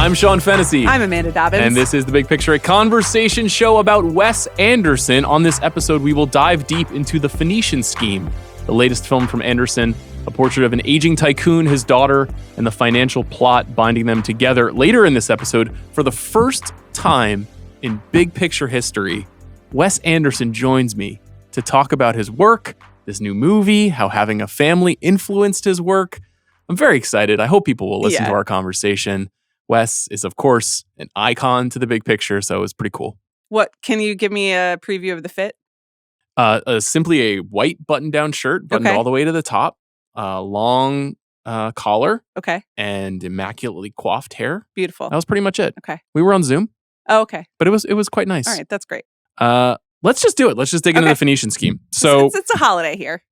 I'm Sean Fennessey. I'm Amanda Dobbins. And this is The Big Picture, a conversation show about Wes Anderson. On this episode, we will dive deep into The Phoenician Scheme, the latest film from Anderson, a portrait of an aging tycoon, his daughter, and the financial plot binding them together. Later in this episode, for the first time in Big Picture history, Wes Anderson joins me to talk about his work, this new movie, how having a family influenced his work. I'm very excited. I hope people will listen to our conversation. Wes is, of course, an icon to The Big Picture, so it's pretty cool. What, can you give me a preview of the fit? Simply a white button-down shirt, buttoned all the way to the top, long collar, and immaculately coiffed hair. Beautiful. That was pretty much it. Okay. We were on Zoom. Oh, okay. But it was quite nice. All right, that's great. Let's just do it. Let's just dig into The Phoenician Scheme. So it's a holiday here.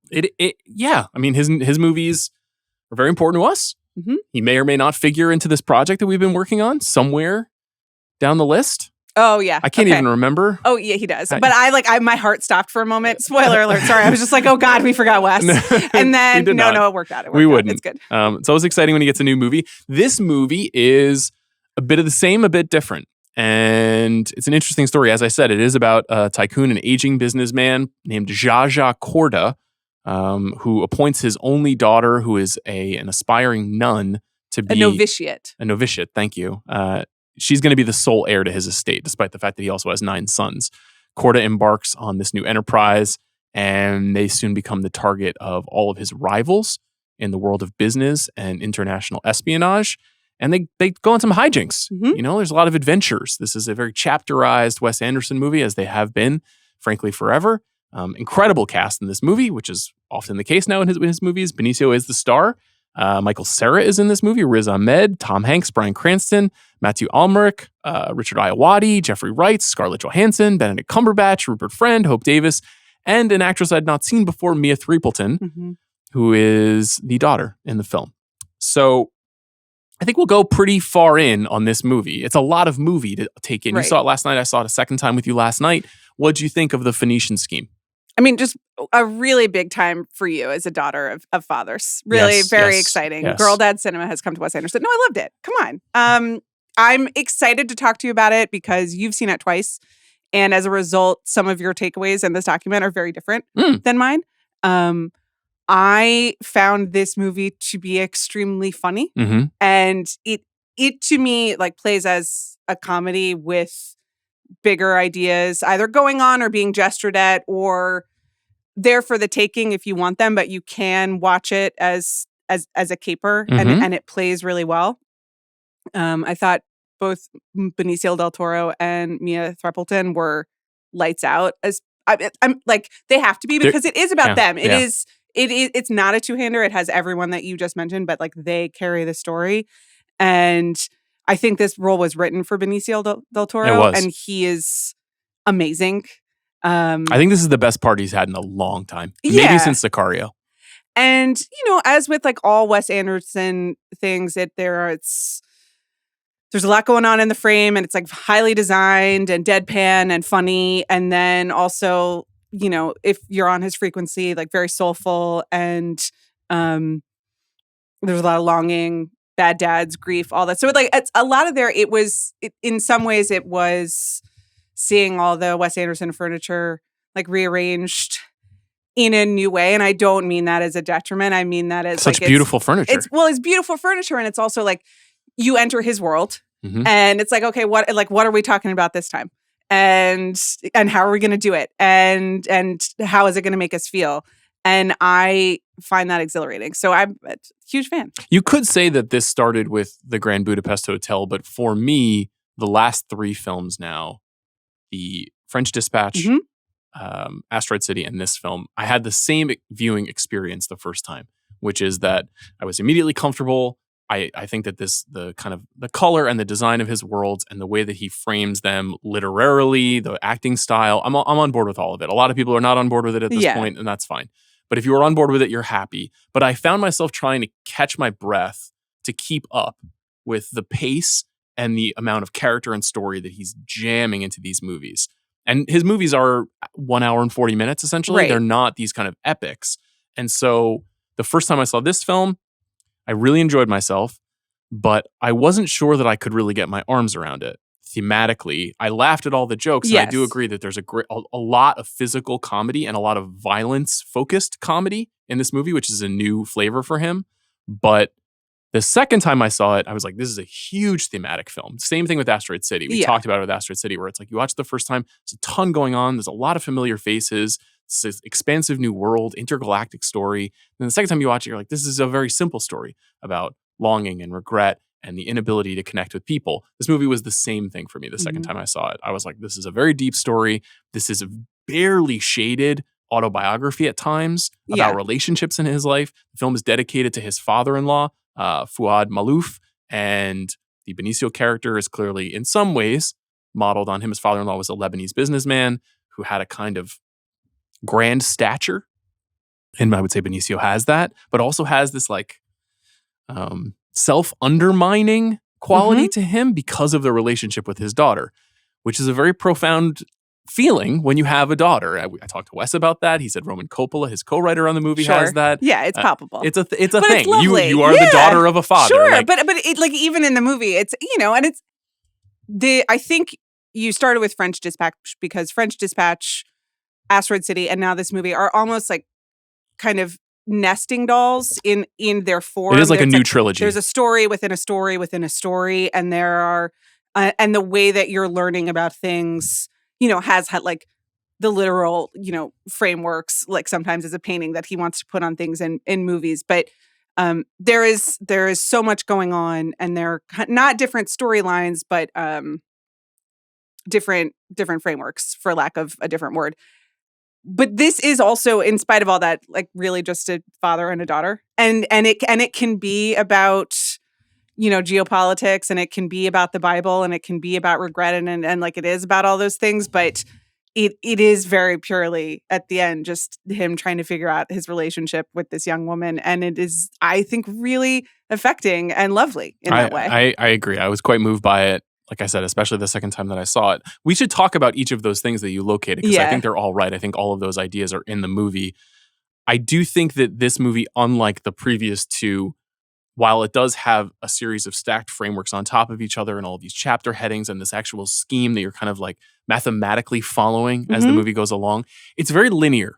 Yeah. I mean, his movies are very important to us. Mm-hmm. He may or may not figure into this project that we've been working on somewhere down the list. Oh, yeah. I can't even remember. Oh, yeah, he does. But my heart stopped for a moment. Spoiler alert. Sorry. I was just like, oh, God, we forgot Wes. And then, no, it worked out. We wouldn't. It's good. It's always exciting when he gets a new movie. This movie is a bit of the same, a bit different. And it's an interesting story. As I said, it is about a tycoon, an aging businessman named Zsa Zsa Korda, who appoints his only daughter, who is an aspiring nun, to be... A novitiate. A novitiate, thank you. She's going to be the sole heir to his estate, despite the fact that he also has 9 sons. Korda embarks on this new enterprise, and they soon become the target of all of his rivals in the world of business and international espionage. And they go on some hijinks. Mm-hmm. You know, there's a lot of adventures. This is a very chapterized Wes Anderson movie, as they have been, frankly, forever. Incredible cast in this movie, which is often the case now in his movies. Benicio is the star. Michael Cera is in this movie. Riz Ahmed, Tom Hanks, Bryan Cranston, Matthew Almeric, Richard Ayoade, Jeffrey Wright, Scarlett Johansson, Benedict Cumberbatch, Rupert Friend, Hope Davis, and an actress I'd not seen before, Mia Threapleton, who is the daughter in the film. So I think we'll go pretty far in on this movie. It's a lot of movie to take in. Right. You saw it last night. I saw it a second time with you last night. What'd you think of The Phoenician Scheme? I mean, just a really big time for you as a daughter of fathers. Really very exciting. Yes. Girl Dad Cinema has come to Wes Anderson. No, I loved it. Come on. I'm excited to talk to you about it because you've seen it twice. And as a result, some of your takeaways in this document are very different than mine. I found this movie to be extremely funny. Mm-hmm. And it to me plays as a comedy with bigger ideas either going on or being gestured at or there for the taking if you want them, but you can watch it as a caper and it plays really well. I thought both Benicio del Toro and Mia Threapleton were lights out. As I'm like, they have to be because it is about them. It's not a two-hander. It has everyone that you just mentioned, but they carry the story. And I think this role was written for Benicio del Toro, and he is amazing. I think this is the best part he's had in a long time. Maybe since Sicario. And, as with all Wes Anderson things, there's a lot going on in the frame, and it's highly designed and deadpan and funny. And then also, if you're on his frequency, very soulful, and there's a lot of longing, bad dads, grief, all that. So it's a lot of there. In some ways it was seeing all the Wes Anderson furniture rearranged in a new way. And I don't mean that as a detriment. I mean that as such beautiful furniture. It's beautiful furniture. And it's also you enter his world and it's okay, what are we talking about this time? And how are we going to do it? And how is it going to make us feel? And I find that exhilarating. So I'm a huge fan. You could say that this started with the Grand Budapest Hotel, but for me, the last 3 films now, the French Dispatch, Asteroid City, and this film, I had the same viewing experience the first time, which is that I was immediately comfortable. I think that the color and the design of his worlds and the way that he frames them literarily, the acting style, I'm on board with all of it. A lot of people are not on board with it at this point, and that's fine. But if you are on board with it, you're happy. But I found myself trying to catch my breath to keep up with the pace and the amount of character and story that he's jamming into these movies. And his movies are 1 hour and 40 minutes, essentially. Right. They're not these kind of epics. And so the first time I saw this film, I really enjoyed myself. but I wasn't sure that I could really get my arms around it. Thematically, I laughed at all the jokes, and I do agree that there's a lot of physical comedy and a lot of violence-focused comedy in this movie, which is a new flavor for him. But the second time I saw it, I was like, this is a huge thematic film. Same thing with Asteroid City. We talked about it with Asteroid City, where it's like you watch it the first time, there's a ton going on, there's a lot of familiar faces, it's this expansive new world, intergalactic story. And the second time you watch it, you're like, this is a very simple story about longing and regret and the inability to connect with people. This movie was the same thing for me the second time I saw it. I was like, this is a very deep story. This is a barely shaded autobiography at times about relationships in his life. The film is dedicated to his father-in-law, Fuad Malouf, and the Benicio character is clearly, in some ways, modeled on him. His father-in-law was a Lebanese businessman who had a kind of grand stature, and I would say Benicio has that, but also has this like self-undermining quality to him because of the relationship with his daughter, which is a very profound feeling when you have a daughter. I talked to Wes about that. He said Roman Coppola, his co-writer on the movie, has that. Yeah, it's palpable. It's a but thing. It's You are the daughter of a father. Sure, like, but it, like even in the movie, it's and it's I think you started with French Dispatch because French Dispatch, Asteroid City, and now this movie are almost like kind of nesting dolls in their form. It is like a new trilogy. There's a story within a story within a story, and there are and the way that you're learning about things, has had like the literal, frameworks. Like sometimes as a painting that he wants to put on things in movies, but there is so much going on, and they're not different storylines, but different frameworks, for lack of a different word. But this is also, in spite of all that, like really just a father and a daughter, and it can be about geopolitics, and it can be about the Bible, and it can be about regret, and like it is about all those things, but it is very purely at the end just him trying to figure out his relationship with this young woman, and it is, I think, really affecting and lovely in that way. I agree. I was quite moved by it. Like I said, especially the second time that I saw it. We should talk about each of those things that you located, because I think they're all right. I think all of those ideas are in the movie. I do think that this movie, unlike the previous two, while it does have a series of stacked frameworks on top of each other and all these chapter headings and this actual scheme that you're kind of like mathematically following as the movie goes along, it's very linear.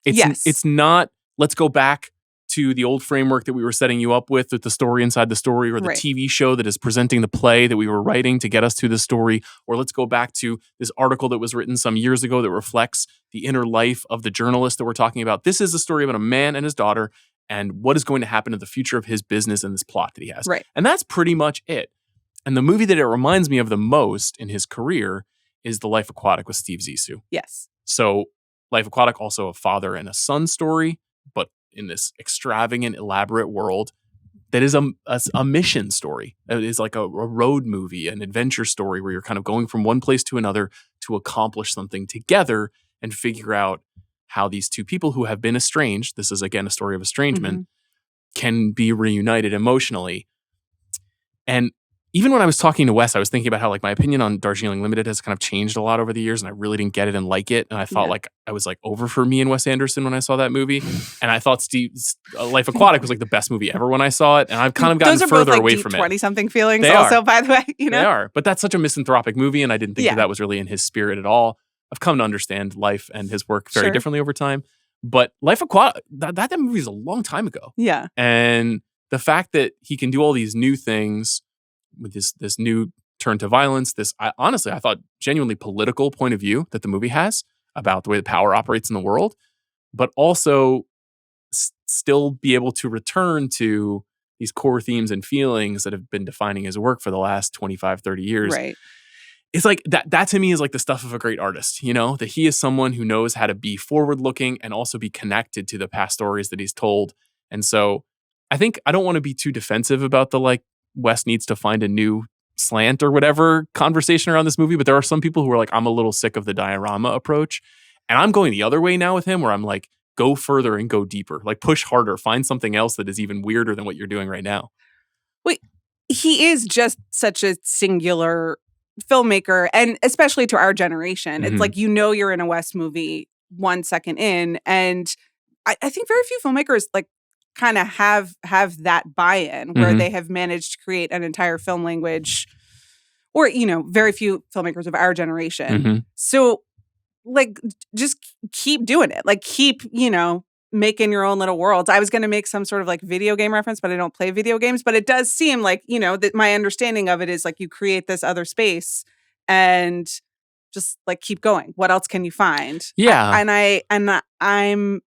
It's not, let's go back to the old framework that we were setting you up with the story inside the story, or the TV show that is presenting the play that we were writing to get us to the story, or let's go back to this article that was written some years ago that reflects the inner life of the journalist that we're talking about. This is a story about a man and his daughter and what is going to happen to the future of his business and this plot that he has. Right. And that's pretty much it. And the movie that it reminds me of the most in his career is The Life Aquatic with Steve Zissou. Yes. So Life Aquatic, also a father and a son story, but in this extravagant, elaborate world that is a mission story. It is like a road movie, an adventure story where you're kind of going from one place to another to accomplish something together and figure out how these two people who have been estranged, this is again a story of estrangement, can be reunited emotionally. And even when I was talking to Wes, I was thinking about how like my opinion on Darjeeling Limited has kind of changed a lot over the years, and I really didn't get it and like it. And I thought like I was like over for me and Wes Anderson when I saw that movie. And I thought Life Aquatic was like the best movie ever when I saw it. And I've kind of gotten further away from it. 20-something feelings also, by the way. They are. But that's such a misanthropic movie, and I didn't think that was really in his spirit at all. I've come to understand life and his work very differently over time. But Life Aquatic, that movie is a long time ago. Yeah. And the fact that he can do all these new things with this new turn to violence, honestly, I thought genuinely political point of view that the movie has about the way the power operates in the world, but also still be able to return to these core themes and feelings that have been defining his work for the last 25, 30 years. Right. It's like that to me is like the stuff of a great artist, that he is someone who knows how to be forward looking and also be connected to the past stories that he's told. And so I think I don't want to be too defensive about the like Wes needs to find a new slant or whatever conversation around this movie, but there are some people who are like, I'm a little sick of the diorama approach, and I'm going the other way now with him, where I'm like, go further and go deeper, like push harder, find something else that is even weirder than what you're doing right now. Wait, he is just such a singular filmmaker, and especially to our generation, it's like you're in a Wes movie 1 second in, and I think very few filmmakers like kind of have that buy-in where they have managed to create an entire film language, or, you know, very few filmmakers of our generation. So, like, just keep doing it. Like, keep, you know, making your own little worlds. I was going to make some sort of like video game reference, but I don't play video games. But it does seem like, you know, that my understanding of it is like you create this other space and just like keep going. What else can you find? Yeah. I'm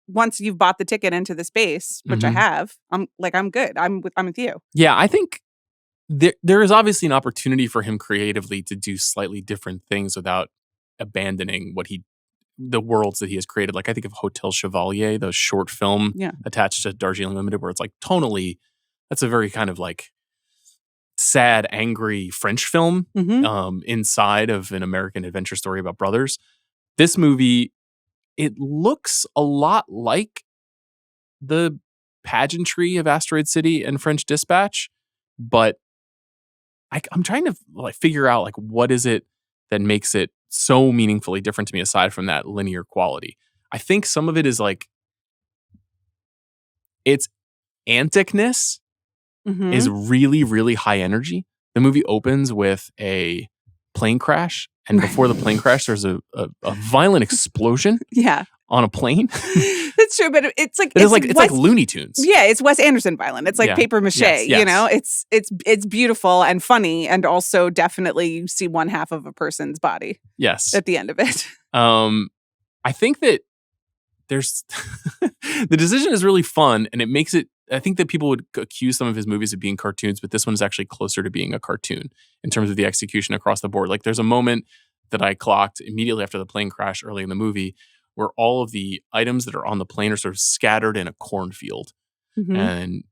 once you've bought the ticket into the space, which I have, I'm good. I'm with you. Yeah, I think there is obviously an opportunity for him creatively to do slightly different things without abandoning the worlds that he has created. Like, I think of Hotel Chevalier, the short film attached to Darjeeling Limited, where it's like tonally, that's a very kind of like sad, angry French film inside of an American adventure story about brothers. This movie, it looks a lot like the pageantry of Asteroid City and French Dispatch, but I'm trying to like figure out like what is it that makes it so meaningfully different to me aside from that linear quality. I think some of it is like its anticness is really, really high energy. The movie opens with a plane crash, and before the plane crash, there's a violent explosion on a plane. That's true, but it's like it's like Looney Tunes. Yeah, it's Wes Anderson violent. It's like paper mache. Yes. You know, it's beautiful and funny, and also definitely you see one half of a person's body. Yes, at the end of it. I think that there's the decision is really fun, and it makes it. I think that people would accuse some of his movies of being cartoons, but this one is actually closer to being a cartoon in terms of the execution across the board. Like, there's a moment that I clocked immediately after the plane crash early in the movie where all of the items that are on the plane are sort of scattered in a cornfield. And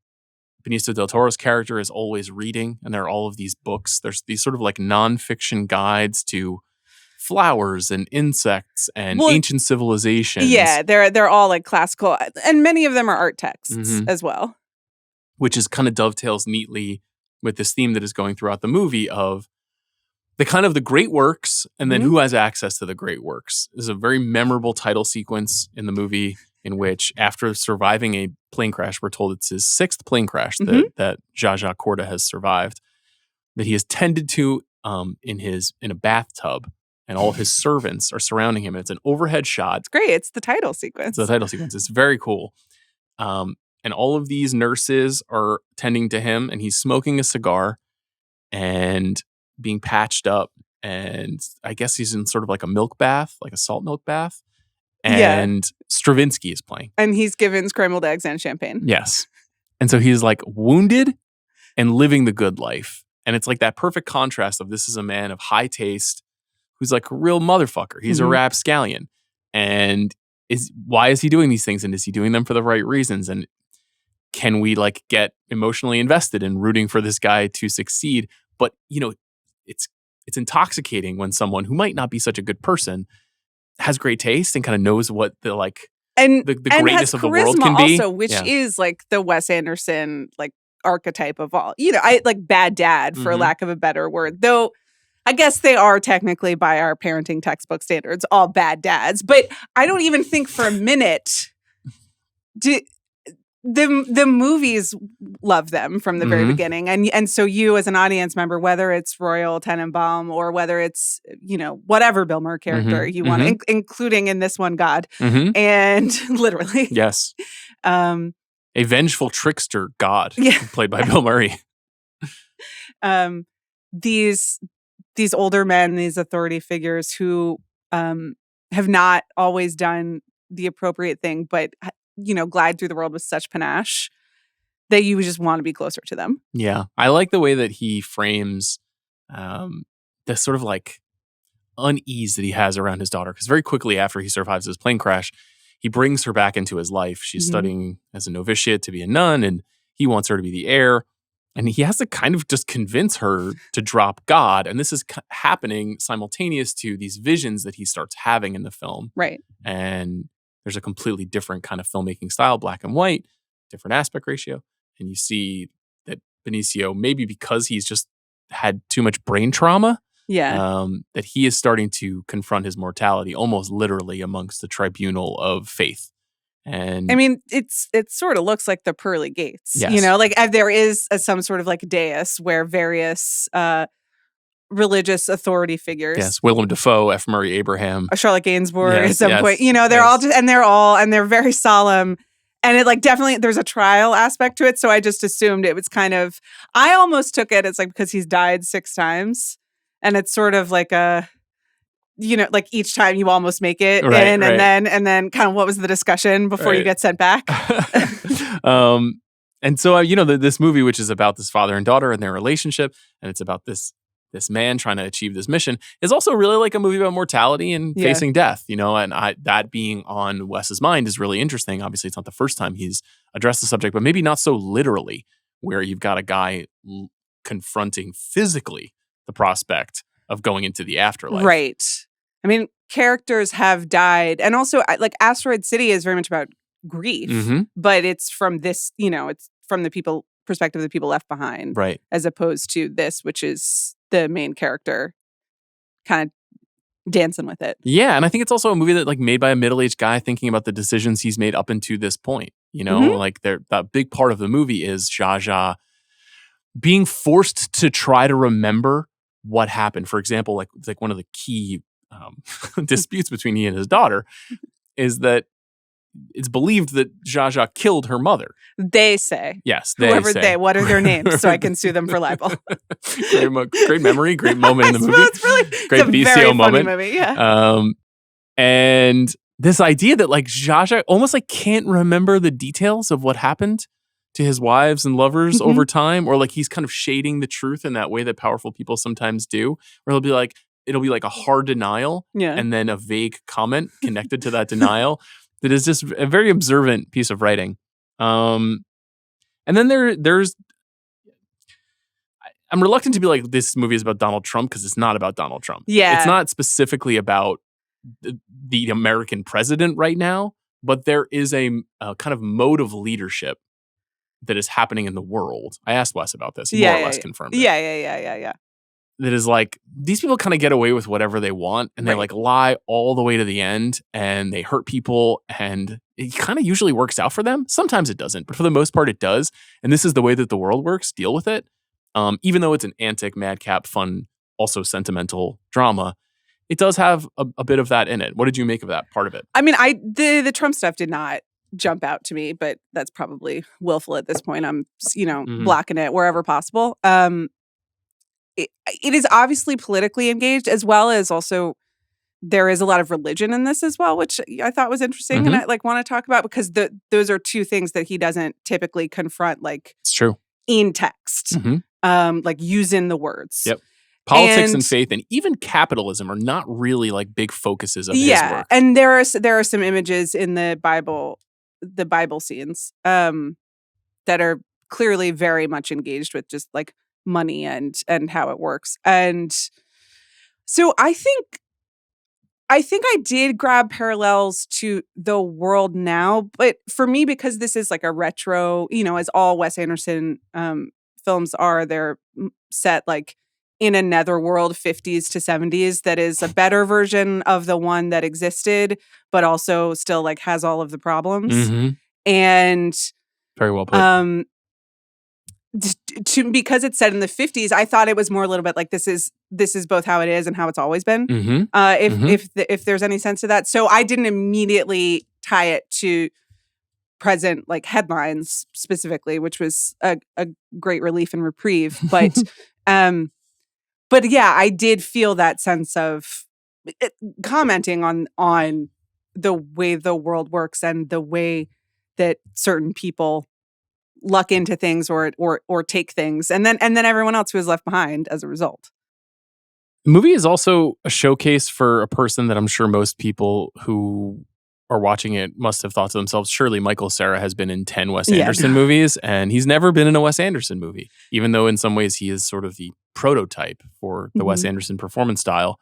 Benicio del Toro's character is always reading, and there are all of these books. There's these sort of like nonfiction guides to flowers and insects and ancient civilizations. Yeah, they're all like classical, and many of them are art texts as well. Which is kind of dovetails neatly with this theme that is going throughout the movie of the kind of the great works, and then who has access to the great works. There's a very memorable title sequence in the movie in which, after surviving a plane crash, we're told it's his sixth plane crash that Zsa Zsa Corda has survived, that he has tended to in a bathtub, and all of his servants are surrounding him. It's an overhead shot. It's great. It's the title sequence. It's very cool. And all of these nurses are tending to him, and he's smoking a cigar and being patched up. And I guess he's in sort of like a milk bath, like a salt milk bath. And Stravinsky is playing. And he's given scrambled eggs and champagne. Yes. And so he's like wounded and living the good life. And it's like that perfect contrast of this is a man of high taste who's like a real motherfucker. He's a rapscallion. And why is he doing these things? And is he doing them for the right reasons? And can we like get emotionally invested in rooting for this guy to succeed? But, you know, it's intoxicating when someone who might not be such a good person has great taste and kind of knows what the greatness of the world can be. Also, which is like the Wes Anderson like archetype of all. You know, I like bad dad for lack of a better word. Though I guess they are technically, by our parenting textbook standards, all bad dads. But I don't even think for a minute the movies love them from the very beginning. And so you as an audience member, whether it's Royal Tenenbaum or whether it's, you know, whatever Bill Murray character you want, including in this one, God. And literally. Yes. A vengeful trickster God played by Bill Murray. These older men, these authority figures who have not always done the appropriate thing, but, you know, glide through the world with such panache that you just want to be closer to them. Yeah. I like the way that he frames the sort of like unease that he has around his daughter. Because very quickly after he survives his plane crash, he brings her back into his life. She's studying as a novitiate to be a nun, and he wants her to be the heir. And he has to kind of just convince her to drop God. And this is happening simultaneous to these visions that he starts having in the film. Right. And there's a completely different kind of filmmaking style, black and white, different aspect ratio. And you see that Benicio, maybe because he's just had too much brain trauma, that he is starting to confront his mortality almost literally amongst the tribunal of faith. And I mean, it sort of looks like the pearly gates, Yes. you know, like there is some sort of like dais where various religious authority figures. yes, Willem Dafoe, F. Murray Abraham. Charlotte Gainsbourg Yes, at some yes, point, you know, they're yes. all just, and they're very solemn. And it like definitely there's a trial aspect to it. So I just assumed it was kind of, I almost took it as like because he's died 6 times. And it's sort of like a, you know, like each time you almost make it Right, in, right. and then kind of what was the discussion before you Right. get sent back? And so, you know, this movie, which is about this father and daughter and their relationship, and it's about this man trying to achieve this mission, is also really like a movie about mortality and Yeah. facing death, you know, and that being on Wes's mind is really interesting. Obviously, it's not the first time he's addressed the subject, but maybe not so literally, where you've got a guy confronting physically the prospect of going into the afterlife. Right. I mean, characters have died. And also, like, Asteroid City is very much about grief, Mhm. but it's from this, you know, it's from the perspective of the people left behind, Right. as opposed to this, which is the main character kind of dancing with it. Yeah, and I think it's also a movie that like made by a middle-aged guy thinking about the decisions he's made up into this point. You know, Mhm. like that big part of the movie is Zsa Zsa being forced to try to remember what happened. For example, like one of the key disputes between he and his daughter is that it's believed that Zsa Zsa killed her mother. They say. Yes, Whoever say. they, what are their names so I can sue them for libel? Great memory, great moment in the movie. It's really Great it's a BCO very funny moment. movie, yeah. And this idea that like Zsa Zsa almost like can't remember the details of what happened to his wives and lovers Mhm. over time, or like he's kind of shading the truth in that way that powerful people sometimes do, where it'll be like a hard denial Yeah. and then a vague comment connected to that denial that is just a very observant piece of writing. And then there's I'm reluctant to be like this movie is about Donald Trump because it's not about Donald Trump. Yeah. It's not specifically about the American president right now, but there is a kind of mode of leadership that is happening in the world. I asked Wes about this. He more or less confirmed it. Yeah. That is like, these people kind of get away with whatever they want and they Right. like lie all the way to the end and they hurt people and it kind of usually works out for them. Sometimes it doesn't, but for the most part it does. And this is the way that the world works. Deal with it. Even though it's an antic, madcap, fun, also sentimental drama, it does have a bit of that in it. What did you make of that part of it? I mean, the Trump stuff did not jump out to me, but that's probably willful at this point. I'm, you know, Mhm. blocking it wherever possible. It is obviously politically engaged, as well as also there is a lot of religion in this as well, which I thought was interesting, and I like want to talk about because those are two things that he doesn't typically confront, like It's true. in text, like using the words. Yep. Politics and faith and even capitalism are not really like big focuses of his work. And there are some images in the Bible scenes that are clearly very much engaged with just like money and how it works. And so I think I did grab parallels to the world now, but for me, because this is like a retro, you know, as all Wes Anderson films are, they're set like in a netherworld 50s to 70s that is a better version of the one that existed, but also still like has all of the problems. Mm-hmm. And very well put. Because it's set in the 50s, I thought it was more a little bit like this is both how it is and how it's always been. Mm-hmm. If there's any sense to that. So I didn't immediately tie it to present like headlines specifically, which was a great relief and reprieve. But but yeah, I did feel that sense of commenting on the way the world works and the way that certain people luck into things or take things, and then everyone else who is left behind as a result. The movie is also a showcase for a person that I'm sure most people who are watching it must have thought to themselves, surely Michael Cera has been in 10 Wes Anderson movies, and he's never been in a Wes Anderson movie, even though in some ways he is sort of the prototype for the Wes Anderson performance style.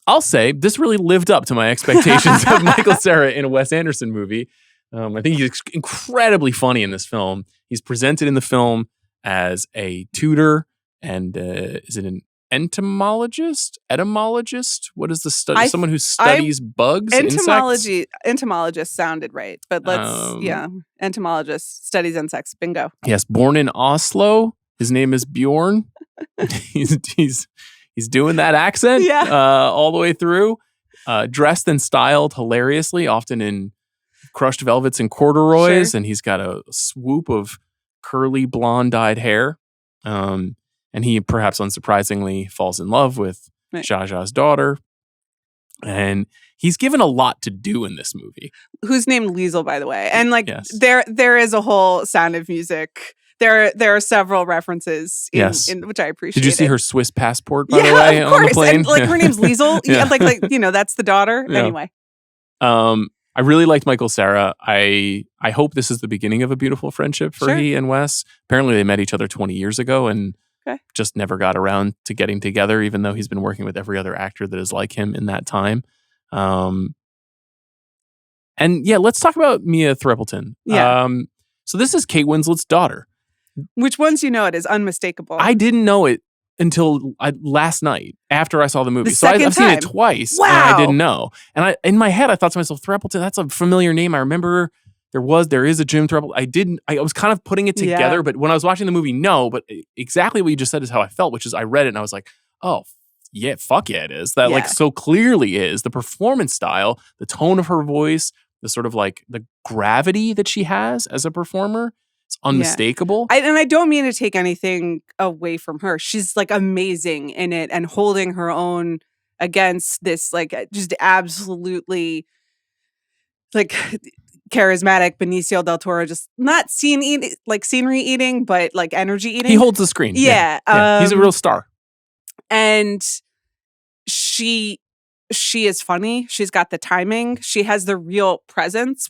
I'll say this really lived up to my expectations of Michael Cera in a Wes Anderson movie. I think he's incredibly funny in this film. He's presented in the film as a tutor and is it an entomologist. What is the study? Someone who studies bugs, insects. Entomologist sounded right, but entomologist studies insects. Bingo. Yes, born in Oslo. His name is Bjorn. he's doing that accent all the way through. Dressed and styled hilariously, often in crushed velvets and corduroys, and he's got a swoop of curly blonde-dyed hair. And he, perhaps unsurprisingly, falls in love with Zsa Zsa's daughter. And he's given a lot to do in this movie. Who's named Liesel, by the way. And there is a whole Sound of Music. There are several references in which I appreciate. Did you see her Swiss passport, by the way, of course. On the plane? And her name's Liesel. That's the daughter. Yeah. Anyway. I really liked Michael Cera. I hope this is the beginning of a beautiful friendship for he and Wes. Apparently they met each other 20 years ago and just never got around to getting together, even though he's been working with every other actor that is like him in that time. Let's talk about Mia Threapleton. Yeah. So this is Kate Winslet's daughter. Which once you know it is unmistakable. I didn't know it until last night after I saw the movie. I've seen it twice and I didn't know. And in my head, I thought to myself, Threapleton, that's a familiar name. I remember there is a Jim Threapleton. I was kind of putting it together, but when I was watching the movie, no. But exactly what you just said is how I felt, which is I read it and I was like, oh, yeah, fuck yeah, it is. That so clearly is. The performance style, the tone of her voice, the sort of the gravity that she has as a performer. It's unmistakable. And I don't mean to take anything away from her. She's amazing in it and holding her own against this just absolutely charismatic Benicio del Toro, just not scenery eating, but energy eating. He holds the screen. Yeah. He's a real star. And she is funny. She's got the timing. She has the real presence,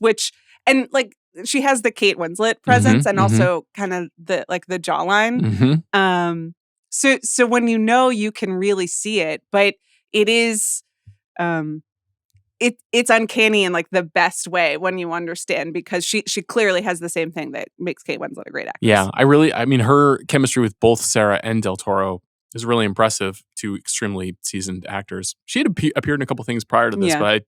she has the Kate Winslet presence and also kind of the jawline. So when you can really see it, but it is it's uncanny in the best way when you understand, because she clearly has the same thing that makes Kate Winslet a great actress. Yeah, her chemistry with both Cera and Del Toro is really impressive, two extremely seasoned actors. She had appeared in a couple things prior to this, but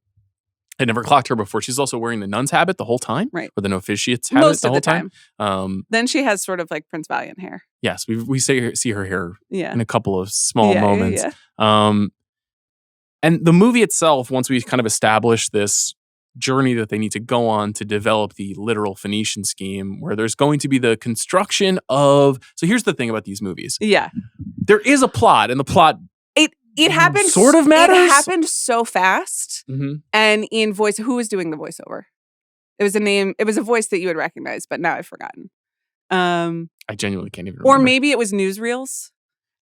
I never clocked her before. She's also wearing the nun's habit the whole time, right? Or the novitiate's habit most the of whole the time. Then she has sort of Prince Valiant hair. Yes, we see her hair in a couple of small moments. And the movie itself, once we kind of establish this journey that they need to go on to develop the literal Phoenician scheme, where there's going to be the construction of. So here's the thing about these movies. Yeah, there is a plot, and the plot. It happened. Sort of matters. It happened so fast, and in voice, who was doing the voiceover? It was a name. It was a voice that you would recognize, but now I've forgotten. I genuinely can't even remember. Or maybe it was newsreels.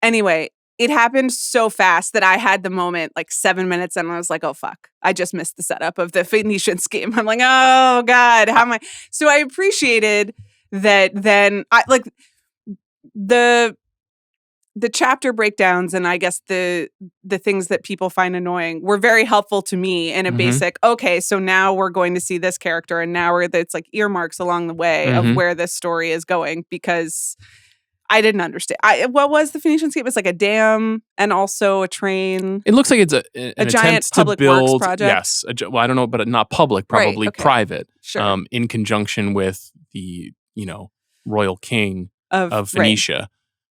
Anyway, it happened so fast that I had the moment 7 minutes, and I was like, "Oh fuck! I just missed the setup of the Phoenician scheme." I'm like, "Oh god, how am I?" So I appreciated that. Then I the chapter breakdowns, and I guess the things that people find annoying were very helpful to me in a basic, okay, so now we're going to see this character, and now it's earmarks along the way of where this story is going, because I didn't understand. What was the Phoenician scheme? It's a dam and also a train. It looks like it's a giant public works project. Yes. I don't know, but not public, probably private. Sure. In conjunction with the, royal king of Phoenicia. Right.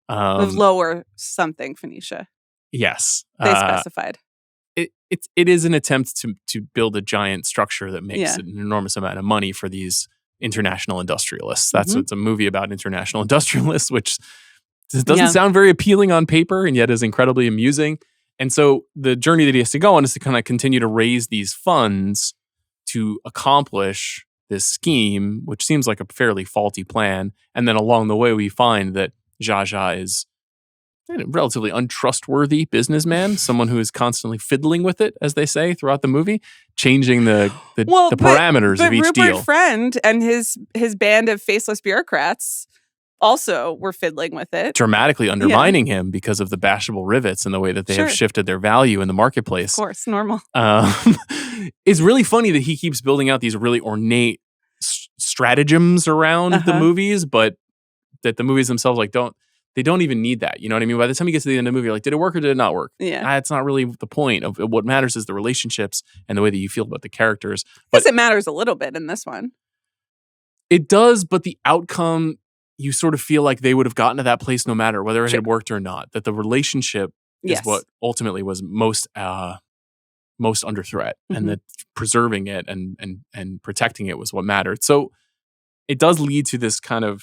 Of Lower something Phoenicia. Yes. They specified. It is an attempt to build a giant structure that makes an enormous amount of money for these international industrialists. It's a movie about international industrialists, which doesn't sound very appealing on paper and yet is incredibly amusing. And so the journey that he has to go on is to kind of continue to raise these funds to accomplish this scheme, which seems like a fairly faulty plan. And then along the way, we find that Zsa Zsa is a relatively untrustworthy businessman, someone who is constantly fiddling with it, as they say, throughout the movie, changing the parameters of each Rupert deal. Friend and his band of faceless bureaucrats also were fiddling with it. Dramatically undermining him because of the bashable rivets and the way that they have shifted their value in the marketplace. Of course, normal. It's really funny that he keeps building out these really ornate stratagems around the movies, but that the movies themselves they don't even need that. You know what I mean? By the time you get to the end of the movie, you're like, did it work or did it not work? Yeah. That's not really the point. Of what matters is the relationships and the way that you feel about the characters. I guess it matters a little bit in this one. It does, but the outcome, you sort of feel like they would have gotten to that place no matter whether it had worked or not. That the relationship is what ultimately was most under threat, and that preserving it and protecting it was what mattered. So it does lead to this kind of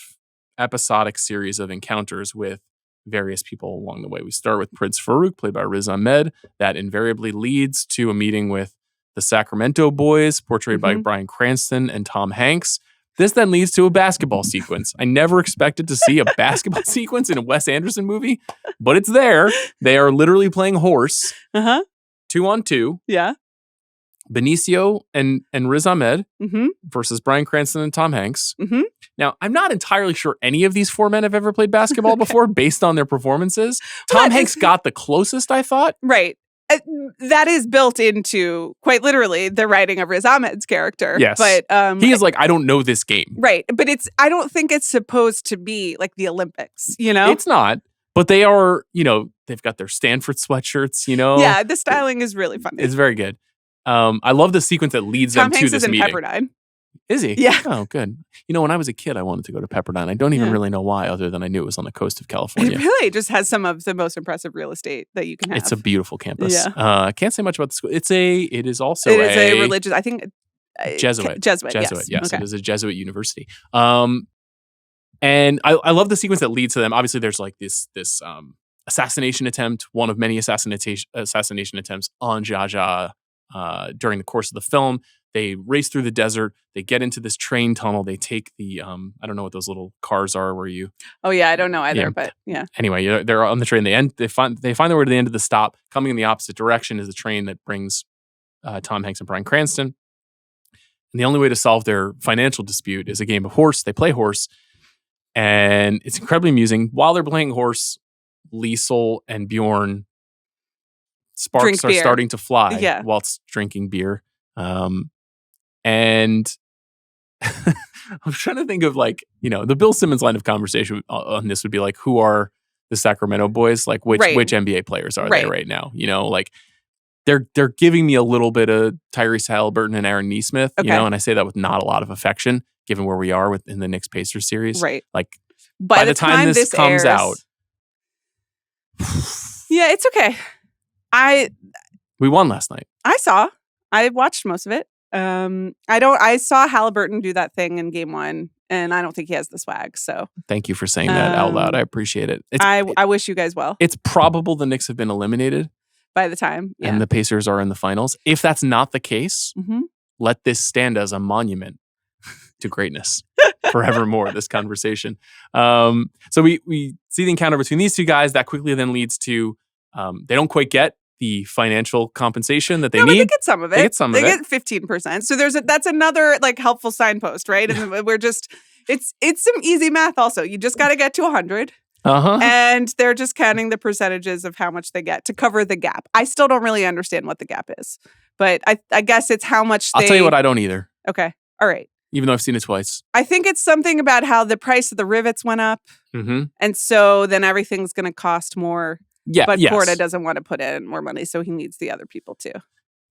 episodic series of encounters with various people along the way. We start with Prince Farouk, played by Riz Ahmed. That invariably leads to a meeting with the Sacramento Boys, portrayed by Bryan Cranston and Tom Hanks. This then leads to a basketball sequence. I never expected to see a basketball sequence in a Wes Anderson movie, but it's there. They are literally playing horse. 2-on-2. Yeah. Benicio and Riz Ahmed versus Bryan Cranston and Tom Hanks. Now, I'm not entirely sure any of these four men have ever played basketball before based on their performances. Tom Hanks got the closest, I thought. Right. That is built into, quite literally, the writing of Riz Ahmed's character. Yes. But he is like, I don't know this game. Right. But I don't think it's supposed to be like the Olympics, you know? It's not. But they are, they've got their Stanford sweatshirts, Yeah, the styling is really funny. It's very good. I love the sequence that leads them to this meeting. Tom Hanks is in Pepperdine. Is he? Yeah. Oh, good. When I was a kid, I wanted to go to Pepperdine. I don't even really know why, other than I knew it was on the coast of California. It really just has some of the most impressive real estate that you can have. It's a beautiful campus. Yeah. I can't say much about the school. It is also a religious, I think. Jesuit. Jesuit, yes. Okay. It is a Jesuit university. And I love the sequence that leads to them. Obviously, there's like this assassination attempt, one of many assassination attempts on Zsa during the course of the film. They race through the desert. They get into this train tunnel. They take the I don't know what those little cars are where you. Oh yeah, I don't know either, but yeah. Anyway, they're on the train. They find their way to the end of the stop. Coming in the opposite direction is the train that brings Tom Hanks and Bryan Cranston. And the only way to solve their financial dispute is a game of horse. They play horse, and it's incredibly amusing. While they're playing horse, Liesel and Bjorn sparks are starting to fly whilst drinking beer. And I'm trying to think of the Bill Simmons line of conversation on this would be like, who are the Sacramento Boys? Like which NBA players are they right now? They're giving me a little bit of Tyrese Halliburton and Aaron Nesmith, and I say that with not a lot of affection given where we are within the Knicks Pacers series. Right. Like by the time this comes out. Yeah, it's okay. We won last night. I watched most of it. I saw Halliburton do that thing in game one, and I don't think he has the swag. So thank you for saying that out loud. I appreciate it. I wish you guys well. It's probable the Knicks have been eliminated by the time, and the Pacers are in the finals. If that's not the case, let this stand as a monument to greatness forevermore. This conversation. So we see the encounter between these two guys that quickly then leads to they don't quite get the financial compensation that they need. They get some of it. They get 15%. So that's another helpful signpost, right? And we're just it's some easy math. Also, you just got to get to 100. And they're just counting the percentages of how much they get to cover the gap. I still don't really understand what the gap is, but I guess it's how much. I'll tell you what, I don't either. Okay, all right. Even though I've seen it twice. I think it's something about how the price of the rivets went up, and so then everything's going to cost more. Yeah, but Porta doesn't want to put in more money, so he needs the other people too.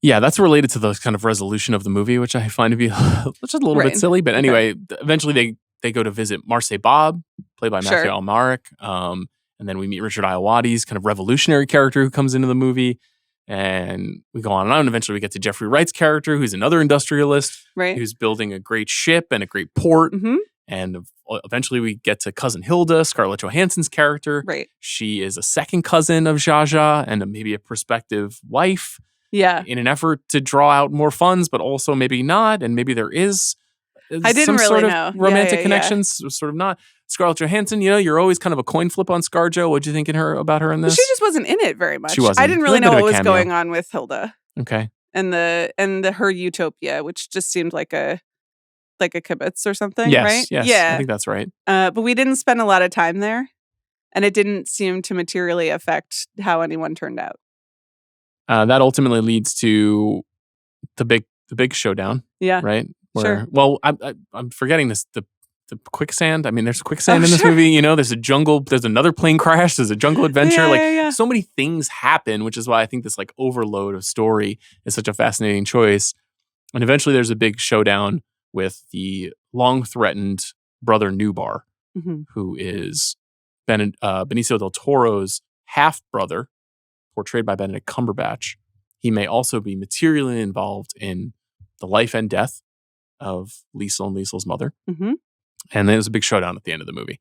Yeah, that's related to the kind of resolution of the movie, which I find to be just a little bit silly. But anyway, eventually they go to visit Marseille Bob, played by Matthew Almaric. And then we meet Richard Ayoade's kind of revolutionary character who comes into the movie. And we go on and on. Eventually we get to Jeffrey Wright's character, who's another industrialist, who's building a great ship and a great port. And eventually we get to Cousin Hilda, Scarlett Johansson's character. Right. She is a second cousin of Zsa and maybe a prospective wife. Yeah. In an effort to draw out more funds, but also maybe not. And maybe there is some sort of romantic connections, sort of not. Scarlett Johansson, you're always kind of a coin flip on ScarJo. What'd you think about her in this? She just wasn't in it very much. She wasn't. I didn't really know what was going on with Hilda. Okay. And her utopia, which just seemed like a kibbutz or something, yes, right? Yes, yeah. I think that's right. But we didn't spend a lot of time there, and it didn't seem to materially affect how anyone turned out. That ultimately leads to the big showdown. Yeah. Right. Sure. Well, I'm forgetting the the quicksand. I mean, there's quicksand in this movie. You know, there's a jungle. There's another plane crash. There's a jungle adventure. So many things happen, which is why I think this like overload of story is such a fascinating choice. And eventually, there's a big showdown with the long-threatened brother Nubar, who is Benicio del Toro's half-brother, portrayed by Benedict Cumberbatch. He may also be materially involved in the life and death of Liesl and Liesl's mother. And there's a big showdown at the end of the movie.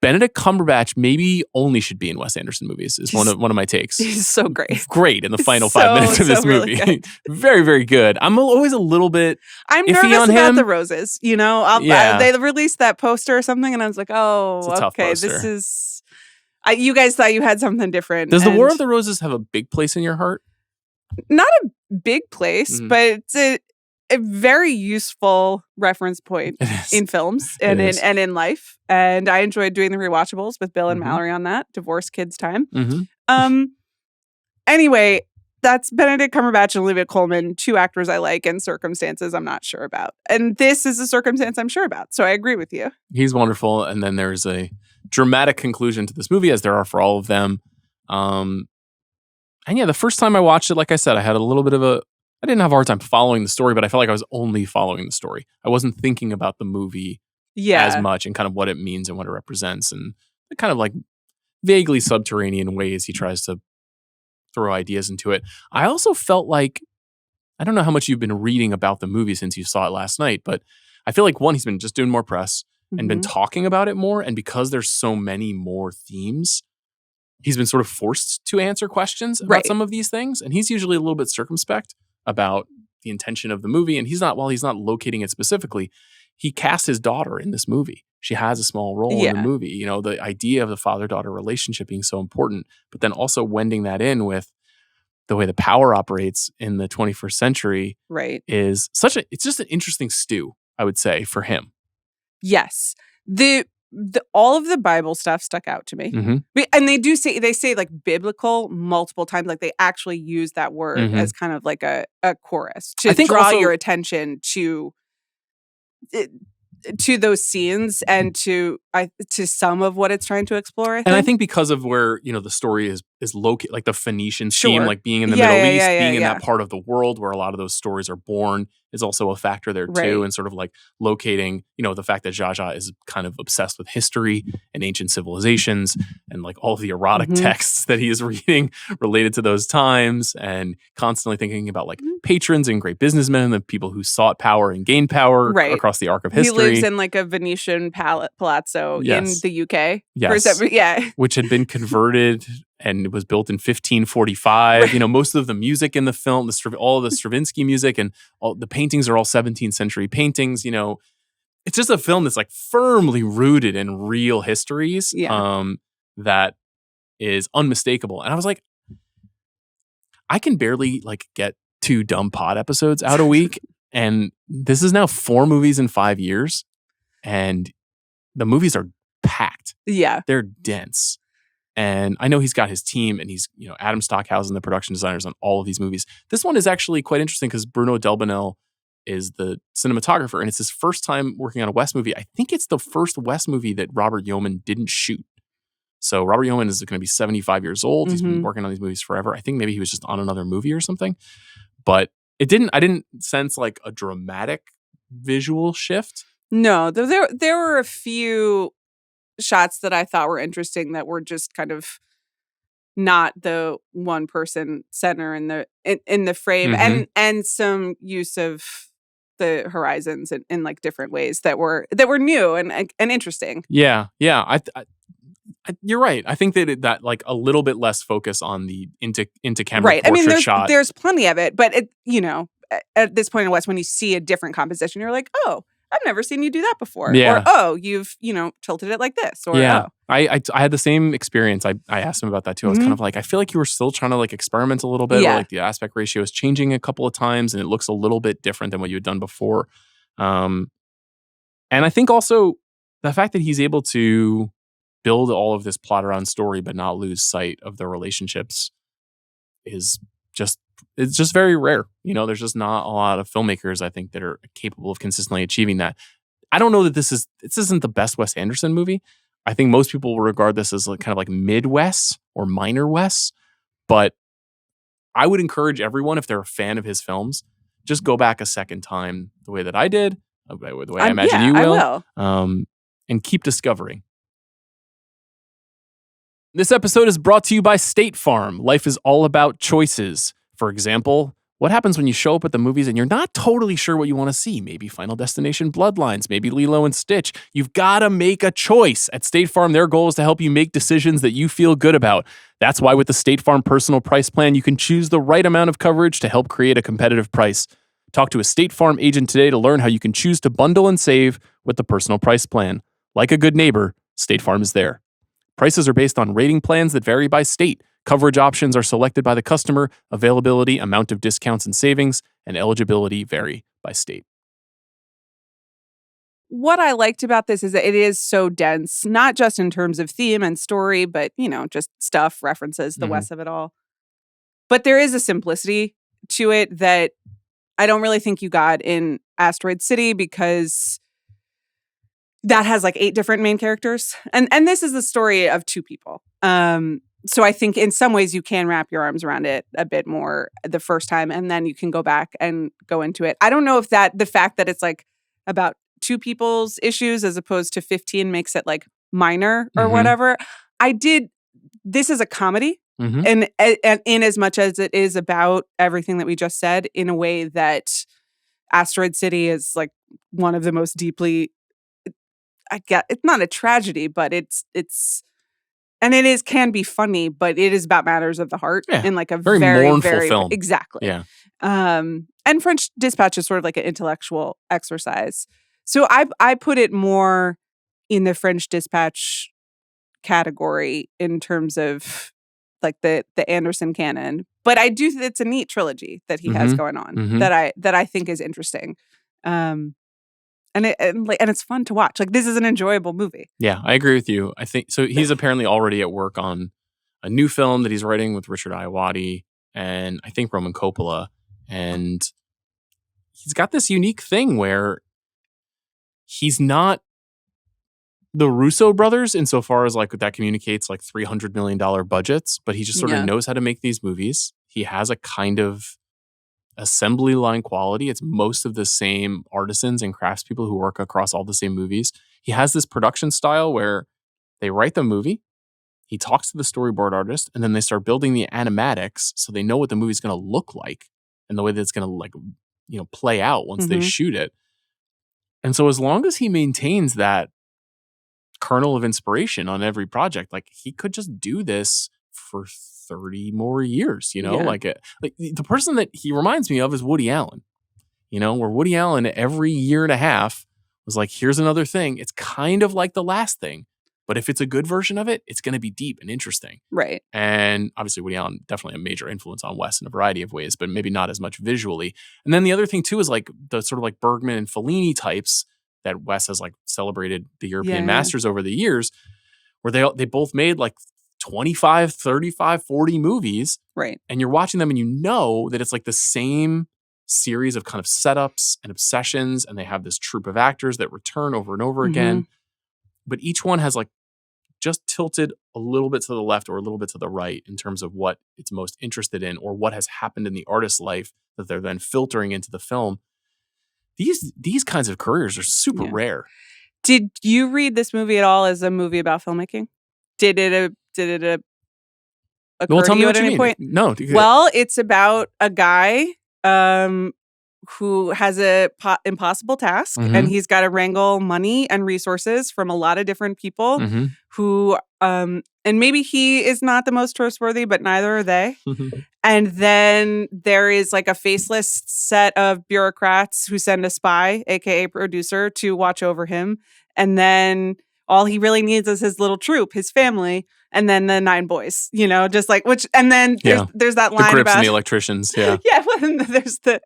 Benedict Cumberbatch maybe only should be in Wes Anderson movies is one of my takes. He's so great. Great in the final 5 minutes of this movie. Really very, very good. I'm always a little bit I'm iffy nervous on about him. the roses. You know, they released that poster or something, and I was like, oh, okay, this is. You guys thought you had something different. Does the War of the Roses have a big place in your heart? Not a big place, but it's a very useful reference point in films and in life. And I enjoyed doing the rewatchables with Bill and Mallory on that. Divorce Kids time. Anyway, that's Benedict Cumberbatch and Olivia Colman, 2 actors I like, and circumstances I'm not sure about. And this is a circumstance I'm sure about. So I agree with you. He's wonderful. And then there's a dramatic conclusion to this movie, as there are for all of them. And yeah, the first time I watched it, like I said, I had a little bit of I didn't have a hard time following the story, but I felt like I was only following the story. I wasn't thinking about the movie as much and kind of what it means and what it represents, and the kind of like vaguely subterranean ways he tries to throw ideas into it. I also felt like, I don't know how much you've been reading about the movie since you saw it last night, but I feel like, one, he's been just doing more press and been talking about it more. And because there's so many more themes, he's been sort of forced to answer questions about some of these things. And he's usually a little bit circumspect about the intention of the movie. And he's not locating it specifically, he cast his daughter in this movie. She has a small role in the movie. You know, the idea of the father-daughter relationship being so important, but then also wending that in with the way the power operates in the 21st century is it's just an interesting stew, I would say, for him. Yes. All of the Bible stuff stuck out to me. And they say like biblical multiple times, like they actually use that word as kind of like a chorus to draw your attention to those scenes and to some of what it's trying to explore. I think. And I think because of where, you know, the story is located, like the Phoenician scheme, like being in the Middle East, being in that part of the world where a lot of those stories are born is also a factor there too. And sort of like locating, you know, the fact that Zsa Zsa is kind of obsessed with history and ancient civilizations and like all of the erotic texts that he is reading related to those times, and constantly thinking about like patrons and great businessmen and the people who sought power and gained power across the arc of history. He lives in like a Venetian palazzo in the UK. Which had been converted and it was built in 1545. You know, most of the music in the film, all the Stravinsky music and all the paintings are all 17th century paintings. You know, it's just a film that's like firmly rooted in real histories that is unmistakable. And I was like, I can barely like get 2 dumb pod episodes out a week. And this is now 4 movies in 5 years. And the movies are packed. Yeah. They're dense. And I know he's got his team, and he's, you know, Adam Stockhausen, the production designers on all of these movies. This one is actually quite interesting because Bruno Delbonnel is the cinematographer, and it's his first time working on a Wes movie. I think it's the first Wes movie that Robert Yeoman didn't shoot. So Robert Yeoman is going to be 75 years old. He's been working on these movies forever. I think maybe he was just on another movie or something. But I didn't sense like a dramatic visual shift. No, there were a few shots that I thought were interesting that were just kind of not the one person center in the frame, and some use of the horizons in like different ways that were new and interesting. Yeah. You're right. I think that like a little bit less focus on the into camera portrait shot. There's plenty of it, but you know, at this point in West, when you see a different composition, you're like, oh, I've never seen you do that before. Yeah. Or, oh, you've, you know, tilted it like this. Or, yeah. I had the same experience. I asked him about that too. I was kind of like, I feel like you were still trying to like experiment a little bit. Yeah. Or, like the aspect ratio is changing a couple of times and it looks a little bit different than what you had done before. And I think also the fact that he's able to build all of this plot around story but not lose sight of the relationships is it's just very rare. You know, there's just not a lot of filmmakers, I think, that are capable of consistently achieving that. I don't know that this isn't the best Wes Anderson movie. I think most people will regard this as like kind of like mid-Wes or minor Wes, but I would encourage everyone, if they're a fan of his films, just go back a second time the way that I did, the way I imagine you will, and keep discovering. This episode is brought to you by State Farm. Life is all about choices. For example, what happens when you show up at the movies and you're not totally sure what you want to see? Maybe Final Destination Bloodlines, maybe Lilo and Stitch. You've got to make a choice. At State Farm, their goal is to help you make decisions that you feel good about. That's why with the State Farm Personal Price Plan, you can choose the right amount of coverage to help create a competitive price. Talk to a State Farm agent today to learn how you can choose to bundle and save with the Personal Price Plan. Like a good neighbor, State Farm is there. Prices are based on rating plans that vary by state. Coverage options are selected by the customer. Availability, amount of discounts and savings, and eligibility vary by state. What I liked about this is that it is so dense, not just in terms of theme and story, but, just stuff, references, the Wes of it all. But there is a simplicity to it that I don't really think you got in Asteroid City, because that has like 8 different main characters. And this is the story of 2 people. So I think in some ways you can wrap your arms around it a bit more the first time, and then you can go back and go into it. I don't know if the fact that it's like about 2 people's issues as opposed to 15 makes it like minor or whatever. This is a comedy. And in as much as it is about everything that we just said, in a way that Asteroid City is like one of the most deeply, it's not a tragedy, but it's and it can be funny, but it is about matters of the heart in like a very mournful film. Exactly. Yeah. And French Dispatch is sort of like an intellectual exercise. So I put it more in the French Dispatch category in terms of like the Anderson canon. But I do think it's a neat trilogy that he has going on that I think is interesting. And it's fun to watch. Like, this is an enjoyable movie. Yeah, I agree with you. I think so. He's apparently already at work on a new film that he's writing with Richard Ayoade and I think Roman Coppola. And he's got this unique thing where he's not the Russo brothers insofar as like that communicates like $300 million budgets, but he just sort of knows how to make these movies. He has a kind of assembly line quality. It's most of the same artisans and craftspeople who work across all the same movies. He has this production style where they write the movie, he talks to the storyboard artist, and then they start building the animatics so they know what the movie's going to look like and the way that it's going to like, play out once they shoot it. And so as long as he maintains that kernel of inspiration on every project, like he could just do this for 30 more years, like the person that he reminds me of is Woody Allen, where Woody Allen every year and a half was like, here's another thing. It's kind of like the last thing, but if it's a good version of it, it's going to be deep and interesting. Right. And obviously Woody Allen, definitely a major influence on Wes in a variety of ways, but maybe not as much visually. And then the other thing too is like the sort of like Bergman and Fellini types that Wes has like celebrated the European masters over the years, where they both made like 25, 35, 40 movies. Right. And you're watching them and you know that it's like the same series of kind of setups and obsessions, and they have this troupe of actors that return over and over again. But each one has like just tilted a little bit to the left or a little bit to the right in terms of what it's most interested in or what has happened in the artist's life that they're then filtering into the film. These kinds of careers are super rare. Did you read this movie at all as a movie about filmmaking? Did it occur to you at any point? No. Well, it's about a guy who has a impossible task, and he's got to wrangle money and resources from a lot of different people who, and maybe he is not the most trustworthy, but neither are they. And then there is like a faceless set of bureaucrats who send a spy, aka producer, to watch over him. And then all he really needs is his little troop, his family, and then the 9 boys, just like, which, and then there's that line the Crips about and the electricians. Yeah. Well, there's the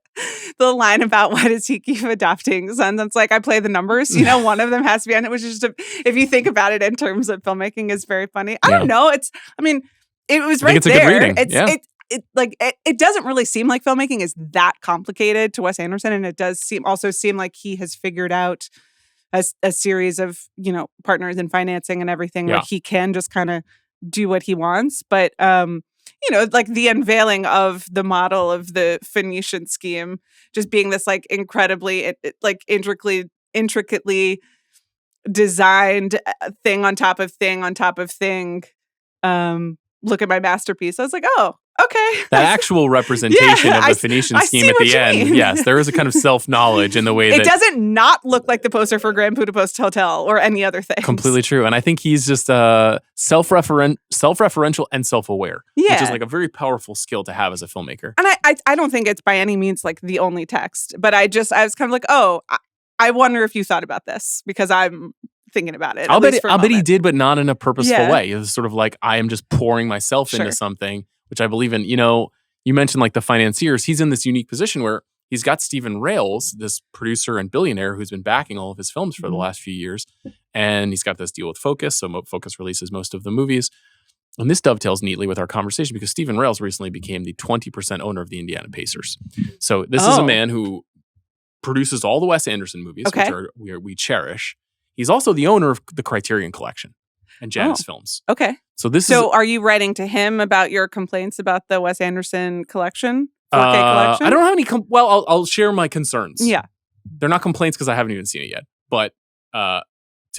line about why does he keep adopting sons? It's like, I play the numbers, one of them has to be on it, which is just, if you think about it in terms of filmmaking, is very funny. I don't know. It was right it's there. A good reading. It doesn't really seem like filmmaking is that complicated to Wes Anderson, and it does seem like he has figured out a series of, partners and financing and everything where he can just kind of do what he wants. But, like the unveiling of the model of the Phoenician scheme just being this like incredibly, like intricately designed thing on top of thing on top of thing. Look at my masterpiece. I was like, oh, okay. That actual representation of the Phoenician scheme at the end. Yes, there is a kind of self-knowledge in the way that it doesn't not look like the poster for Grand Budapest Hotel or any other thing. Completely true. And I think he's just self-referential and self-aware, which is like a very powerful skill to have as a filmmaker. And I don't think it's by any means like the only text, but I was kind of like, oh, I wonder if you thought about this because I'm thinking about it. I'll bet he did, but not in a purposeful way. It was sort of like, I am just pouring myself into something, which I believe in. You mentioned like the financiers. He's in this unique position where he's got Stephen Rails, this producer and billionaire who's been backing all of his films for the last few years. And he's got this deal with Focus. So Focus releases most of the movies. And this dovetails neatly with our conversation because Stephen Rails recently became the 20% owner of the Indiana Pacers. So this is a man who produces all the Wes Anderson movies, which we cherish. He's also the owner of the Criterion Collection and Janus Films. Okay. So are you writing to him about your complaints about the Wes Anderson collection? 4K collection? I don't have any. I'll share my concerns. Yeah. They're not complaints because I haven't even seen it yet. But to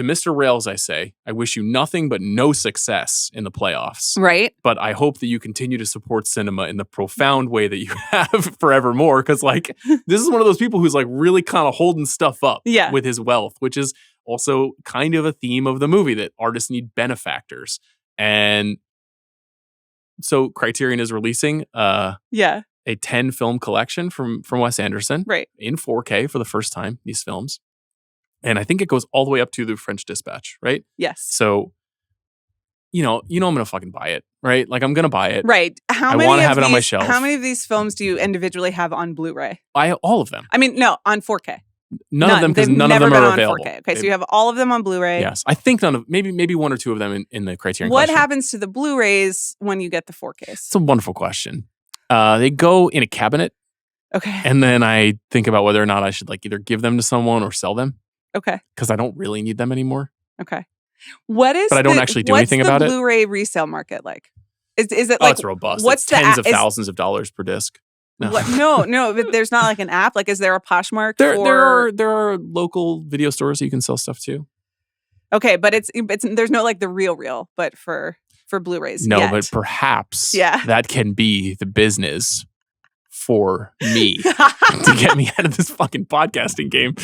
Mr. Rails, I say, I wish you nothing but no success in the playoffs. Right. But I hope that you continue to support cinema in the profound way that you have forevermore. Because like, this is one of those people who's like really kind of holding stuff up with his wealth, which is also kind of a theme of the movie that artists need benefactors. And so Criterion is releasing a 10 film collection from Wes Anderson in 4K for the first time, these films. And I think it goes all the way up to the French Dispatch, right? Yes. So, I'm going to fucking buy it, right? Like, I'm going to buy it. Right. I want to have it on my shelf. How many of these films do you individually have on Blu-ray? All of them. I mean, no, on 4K. None of them, because none of them are available. 4K. Okay, so you have all of them on Blu-ray. Yes. I think maybe one or two of them in the Criterion What collection. happens to the Blu-rays when you get the 4Ks? It's a wonderful question. They go in a cabinet. Okay. And then I think about whether or not I should like either give them to someone or sell them. Okay. Because I don't really need them anymore. Okay. But I don't actually do anything about it. What's the Blu-ray resale market like? Is it like it's robust. What's it's tens of thousands of dollars per disc. No, but there's not like an app. Like, is there a Poshmark? There are local video stores that you can sell stuff to. Okay, but it's there's no like the real, but for Blu-rays. No, but perhaps that can be the business for me to get me out of this fucking podcasting game.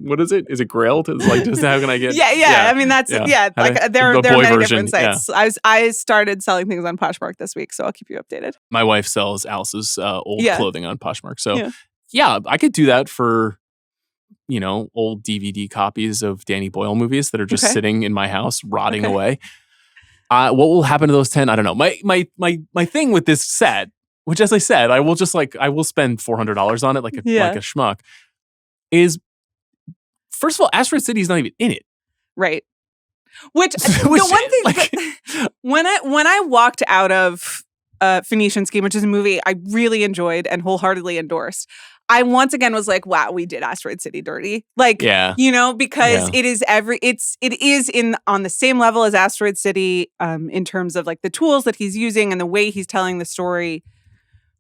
What is it? Is it Grail? It's like, just how can I get? Yeah. I mean, that's like there are many different sites. Yeah. I started selling things on Poshmark this week, so I'll keep you updated. My wife sells Alice's old clothing on Poshmark, so I could do that for old DVD copies of Danny Boyle movies that are just sitting in my house rotting away. What will happen to those 10? I don't know. My thing with this set, which, as I said, I will spend $400 on it like a schmuck, is, first of all, Asteroid City is not even in it. Right. Which the one thing when I walked out of Phoenician Scheme, which is a movie I really enjoyed and wholeheartedly endorsed, I once again was like, wow, we did Asteroid City dirty. Like, because it is on the same level as Asteroid City in terms of like the tools that he's using and the way he's telling the story.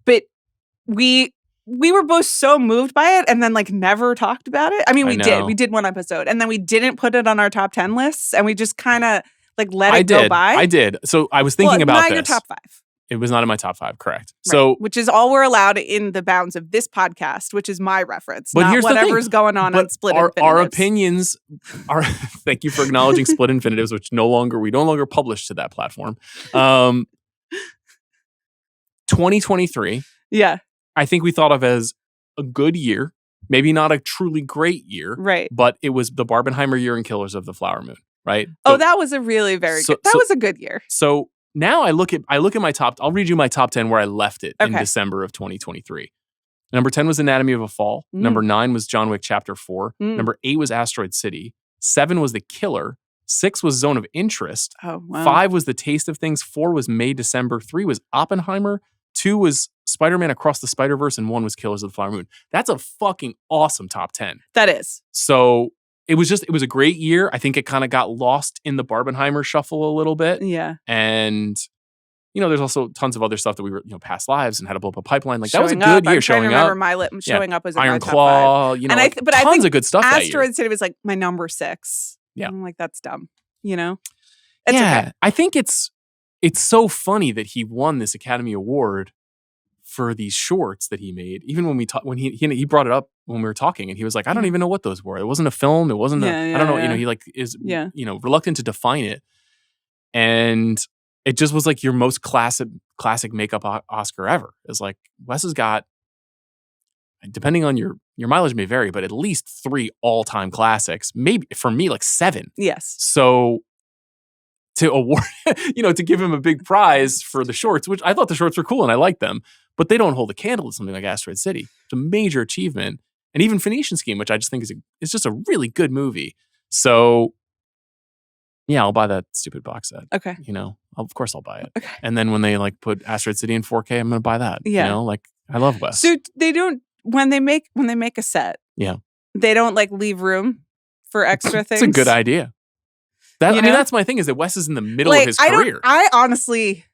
But we were both so moved by it and then like never talked about it. I mean, we did one episode and then we didn't put it on our top 10 lists and we just kind of like let it go by. I did. So I was thinking about not this. Your top 5. It was not in my top 5, correct. Right. So, which is all we're allowed in the bounds of this podcast, which is my reference, but not whatever's going on Split Infinitives. Our opinions are, thank you for acknowledging Split Infinitives, which we no longer publish to that platform. 2023, I think we thought of as a good year, maybe not a truly great year, right? But it was the Barbenheimer year and Killers of the Flower Moon, right? So, that was a really very good. That was a good year. So now I look at my top. I'll read you my top 10 where I left it in December of 2023. Number 10 was Anatomy of a Fall. Number 9 was John Wick Chapter 4. Number 8 was Asteroid City. 7 was The Killer. 6 was Zone of Interest. Oh, wow. 5 was The Taste of Things. 4 was May, December. 3 was Oppenheimer. 2 was Spider-Man Across the Spider-Verse, and 1 was Killers of the Flower Moon. That's a fucking awesome top 10. That is. So it was a great year. I think it kind of got lost in the Barbenheimer shuffle a little bit. Yeah. And, there's also tons of other stuff that we were, Past Lives and How to Blow Up a Pipeline. Like, that was a Showing good Up. year. I'm trying to remember showing up was in Iron my top Claw, 5. and but tons I think of good stuff that year. Asteroid City was like my number 6. Yeah. I'm like, that's dumb. It's okay. I think it's so funny that he won this Academy Award for these shorts that he made. Even when he brought it up when we were talking, and he was like, I don't even know what those were. It wasn't a film. It wasn't I don't know. He like is reluctant to define it. And it just was like your most classic makeup Oscar ever. It's like Wes has got, depending on your mileage may vary, but at least 3 all-time classics. Maybe for me, like 7. Yes. So to award, to give him a big prize for the shorts, which I thought the shorts were cool and I liked them, but they don't hold a candle to something like Asteroid City. It's a major achievement. And even Phoenician Scheme, which I just think is just a really good movie. So yeah, I'll buy that stupid box set. Okay. Of course I'll buy it. Okay. And then when they like put Asteroid City in 4K, I'm going to buy that. Yeah. I love Wes. So they don't, when they make a set, yeah, they don't like leave room for extra things. It's a good idea. That's my thing, is that Wes is in the middle of his career. I honestly,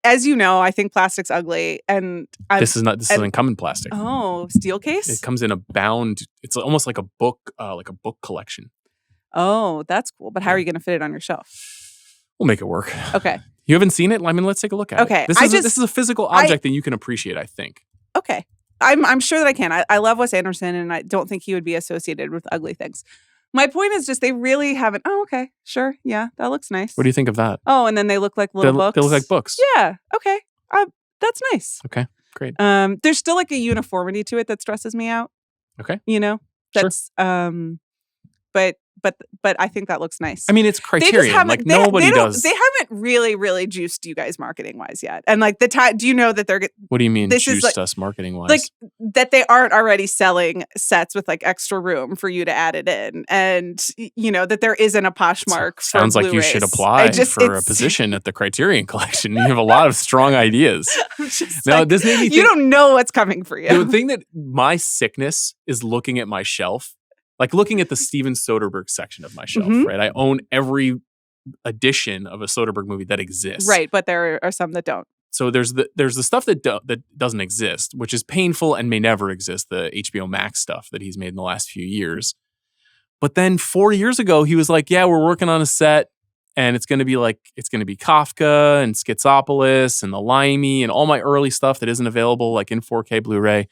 as you know, I think plastic's ugly, and this is an incumbent plastic. Oh, steel case. It comes in a bound. It's almost like a book collection. Oh, that's cool. But how are you going to fit it on your shelf? We'll make it work. Okay. You haven't seen it? I mean, let's take a look at it. Okay. This is a physical object that you can appreciate, I think. Okay. I'm sure that I can. I love Wes Anderson, and I don't think he would be associated with ugly things. My point is just they really haven't. Oh, okay. Sure. Yeah. That looks nice. What do you think of that? Oh, and then they look like little books. They look like books. Yeah. Okay. That's nice. Okay. Great. There's still like a uniformity to it that stresses me out. Okay. That's but I think that looks nice. I mean, it's Criterion. Nobody does. They haven't really, really juiced you guys marketing wise yet. And like the time, do you know that they're? What do you mean juiced us marketing wise? Like that they aren't already selling sets with like extra room for you to add it in, and that there isn't a Poshmark. Sounds like you should apply for a position at the Criterion Collection. You have a lot of strong ideas. Now, this made me think, you don't know what's coming for you. The thing that my sickness is looking at my shelf. Like looking at the Steven Soderbergh section of my shelf, right? I own every edition of a Soderbergh movie that exists. Right, but there are some that don't. So there's the stuff that doesn't exist, which is painful and may never exist, the HBO Max stuff that he's made in the last few years. But then 4 years ago, he was like, yeah, we're working on a set and it's going to be Kafka and Schizopolis and The Limey and all my early stuff that isn't available like in 4K Blu-ray.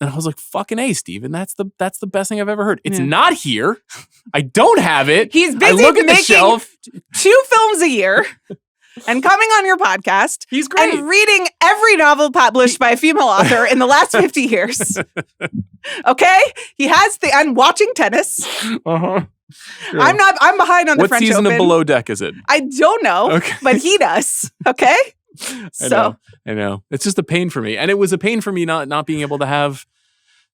And I was like, fucking A, Steven, that's the best thing I've ever heard. It's not here. I don't have it. He's busy making the shelf. 2 films a year and coming on your podcast. He's great. And reading every novel published by a female author in the last 50 years. Okay? He has and watching tennis. Uh-huh. Sure. I'm behind on the French Open. What season of Below Deck is it? I don't know, but he does. Okay? I know. It's just a pain for me. And it was a pain for me not being able to have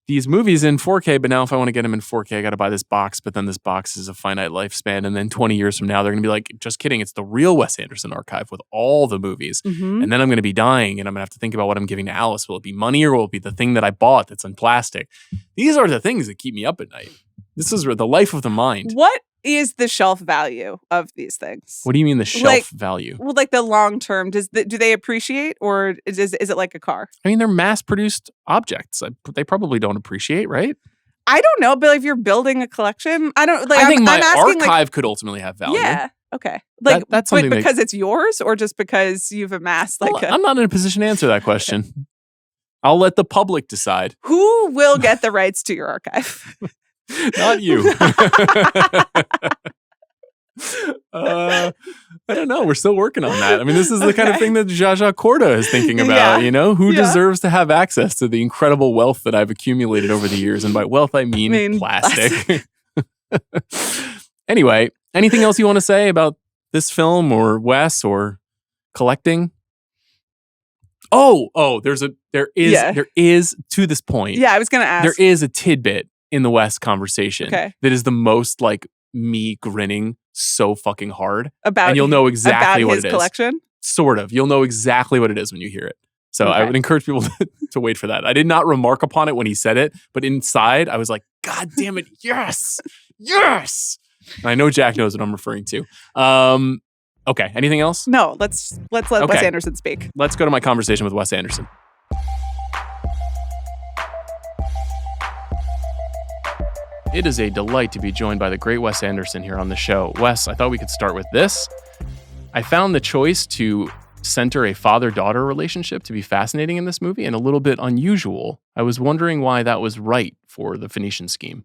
these movies in 4K, but now if I want to get them in 4K, I got to buy this box, but then this box is a finite lifespan. And then 20 years from now, they're going to be like, just kidding. It's the real Wes Anderson archive with all the movies. Mm-hmm. And then I'm going to be dying and I'm going to have to think about what I'm giving to Alice. Will it be money or will it be the thing that I bought that's in plastic? These are the things that keep me up at night. This is the life of the mind. What is the shelf value of these things? What do you mean the shelf value? Well, like the long term, do they appreciate, or is it like a car? I mean, they're mass-produced objects. They probably don't appreciate, right? I don't know, but if you're building a collection, I think my archive could ultimately have value. Yeah. Okay. Like that's something because it's yours, or just because you've amassed I'm not in a position to answer that question. I'll let the public decide. Who will get the rights to your archive? Not you. I don't know. We're still working on that. I mean, this is the kind of thing that Zsa Korda is thinking about, Who deserves to have access to the incredible wealth that I've accumulated over the years? And by wealth, I mean plastic. Anyway, anything else you want to say about this film or Wes or collecting? There is to this point. Yeah, I was going to ask. There is a tidbit in the Wes conversation that is the most like me grinning so fucking hard about, and you'll know exactly what it is. Collection? Sort of. You'll know exactly what it is when you hear it. So I would encourage people to wait for that. I did not remark upon it when he said it, but inside I was like, God damn it, yes! yes. I know Jack knows what I'm referring to. Okay, anything else? No, let's let Wes Anderson speak. Let's go to my conversation with Wes Anderson. It is a delight to be joined by the great Wes Anderson here on the show. Wes, I thought we could start with this. I found the choice to center a father-daughter relationship to be fascinating in this movie and a little bit unusual. I was wondering why that was right for the Phoenician Scheme.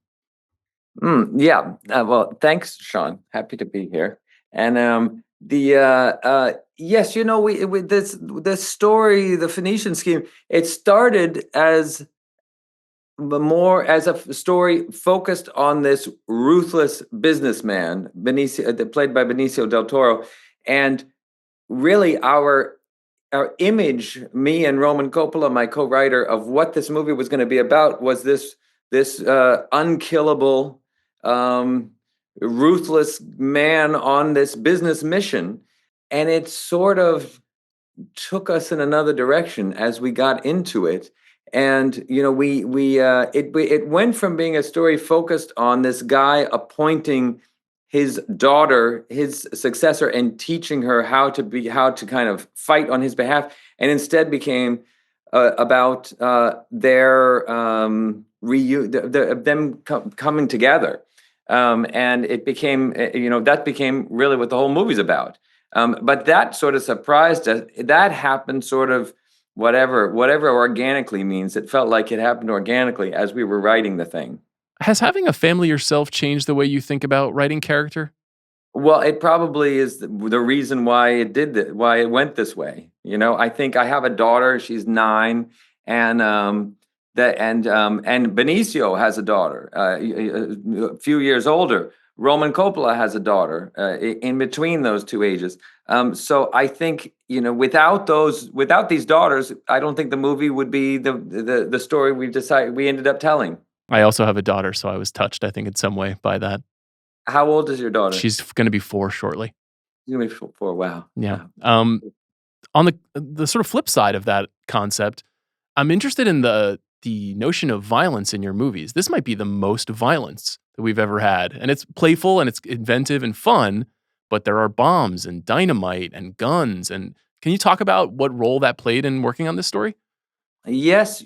Yeah. Well, thanks, Sean. Happy to be here. And yes, we this story, the Phoenician Scheme, it started as more as a story focused on this ruthless businessman, played by Benicio del Toro, and really our image, me and Roman Coppola, my co-writer, of what this movie was going to be about was this unkillable, ruthless man on this business mission, and it sort of took us in another direction as we got into it. And it went from being a story focused on this guy appointing his daughter, his successor, and teaching her how to kind of fight on his behalf, and instead became about them coming together, and it became that became really what the whole movie's about. But that sort of surprised us. That happened sort of whatever organically means. It felt like it happened organically as we were writing the thing. Has having a family yourself changed the way you think about writing character? Well, it probably is the reason why why it went this way. I think I have a daughter; she's 9, and Benicio has a daughter, a few years older. Roman Coppola has a daughter in between those two ages. So I think without these daughters, I don't think the movie would be the story we ended up telling. I also have a daughter, so I was touched, I think, in some way by that. How old is your daughter? She's going to be 4 shortly. She's going to be 4. Wow. Yeah. On the sort of flip side of that concept, I'm interested in the notion of violence in your movies. This might be the most violence that we've ever had. And it's playful and it's inventive and fun, but there are bombs and dynamite and guns. And can you talk about what role that played in working on this story? Yes.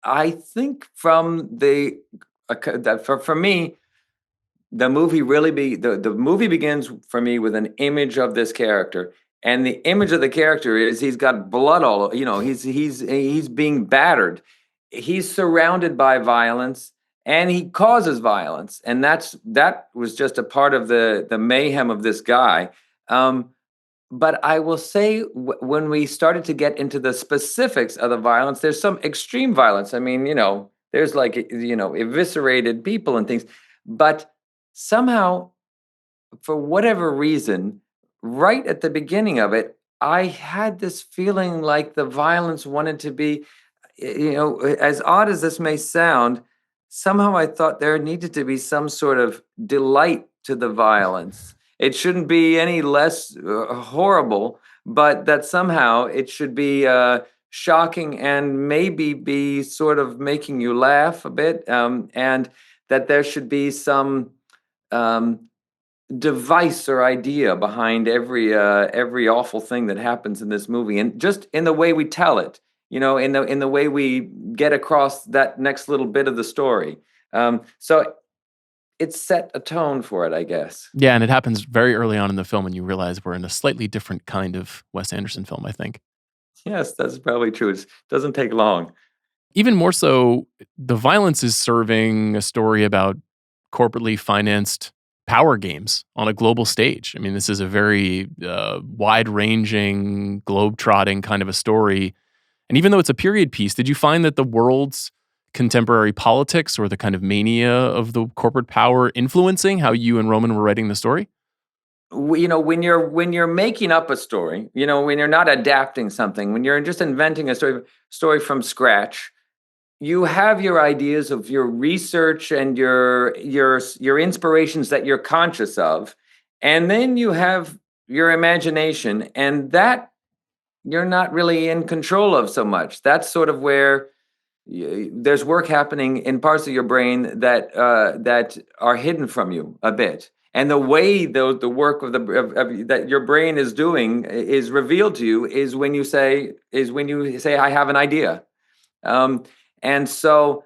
I think from for me, the movie the movie begins for me with an image of this character, and the image of the character is he's got blood all. He's being battered. He's surrounded by violence, and he causes violence, and that was just a part of the mayhem of this guy. But I will say, when we started to get into the specifics of the violence, there's some extreme violence. I mean, there's eviscerated people and things. But somehow, for whatever reason, right at the beginning of it, I had this feeling like the violence wanted to be, as odd as this may sound, somehow I thought there needed to be some sort of delight to the violence. It shouldn't be any less horrible, but that somehow it should be shocking and maybe be sort of making you laugh a bit, and that there should be some device or idea behind every awful thing that happens in this movie, and just in the way we tell it, in the way we get across that next little bit of the story. So it set a tone for it, I guess. Yeah, and it happens very early on in the film, and you realize we're in a slightly different kind of Wes Anderson film, I think. Yes, that's probably true. It doesn't take long. Even more so, the violence is serving a story about corporately financed power games on a global stage. I mean, this is a very wide-ranging, globe-trotting kind of a story. And even though it's a period piece, did you find that the world's contemporary politics or the kind of mania of the corporate power influencing how you and Roman were writing the story? When you're making up a story, when you're not adapting something, when you're just inventing a story from scratch, you have your ideas of your research and your inspirations that you're conscious of, and then you have your imagination, and that you're not really in control of so much. That's sort of where there's work happening in parts of your brain that are hidden from you a bit. And the way the work of that your brain is doing is revealed to you is when you say I have an idea. And so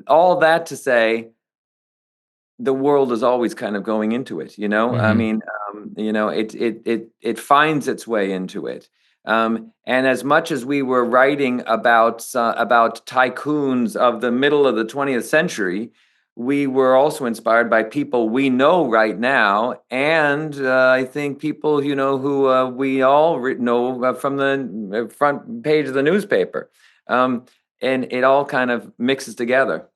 all that to say, the world is always kind of going into it, I Mm-hmm. mean, it finds its way into it. And as much as we were writing about tycoons of the middle of the 20th century, we were also inspired by people we know right now, and I think people who we all know from the front page of the newspaper, and it all kind of mixes together.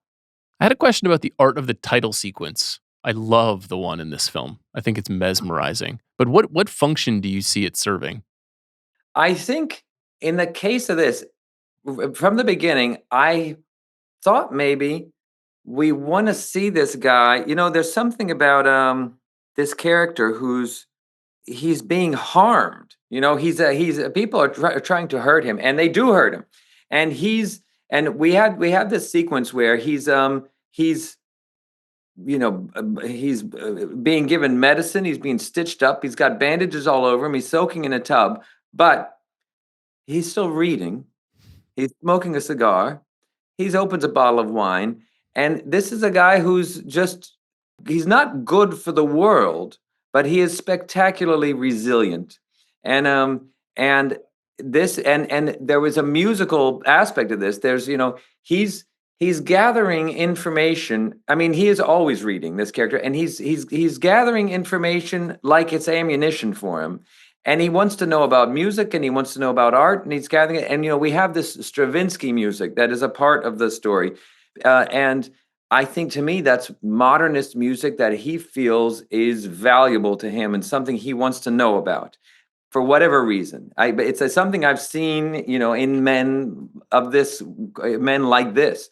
I had a question about the art of the title sequence. I love the one in this film. I think it's mesmerizing. But what function do you see it serving? I think in the case of this, from the beginning, I thought maybe we want to see this guy. There's something about this character he's being harmed. He's people are trying to hurt him, and they do hurt him. And we had this sequence where he's being given medicine. He's being stitched up. He's got bandages all over him. He's soaking in a tub, but he's still reading. He's smoking a cigar. He opens a bottle of wine. And this is a guy he's not good for the world, but he is spectacularly resilient. And this, and there was a musical aspect of this. He's gathering information. I mean, he is always reading, this character, and he's gathering information like it's ammunition for him. And he wants to know about music, and he wants to know about art, and he's gathering it. And we have this Stravinsky music that is a part of the story, and I think, to me, that's modernist music that he feels is valuable to him and something he wants to know about for whatever reason. It's something I've seen, in men like this.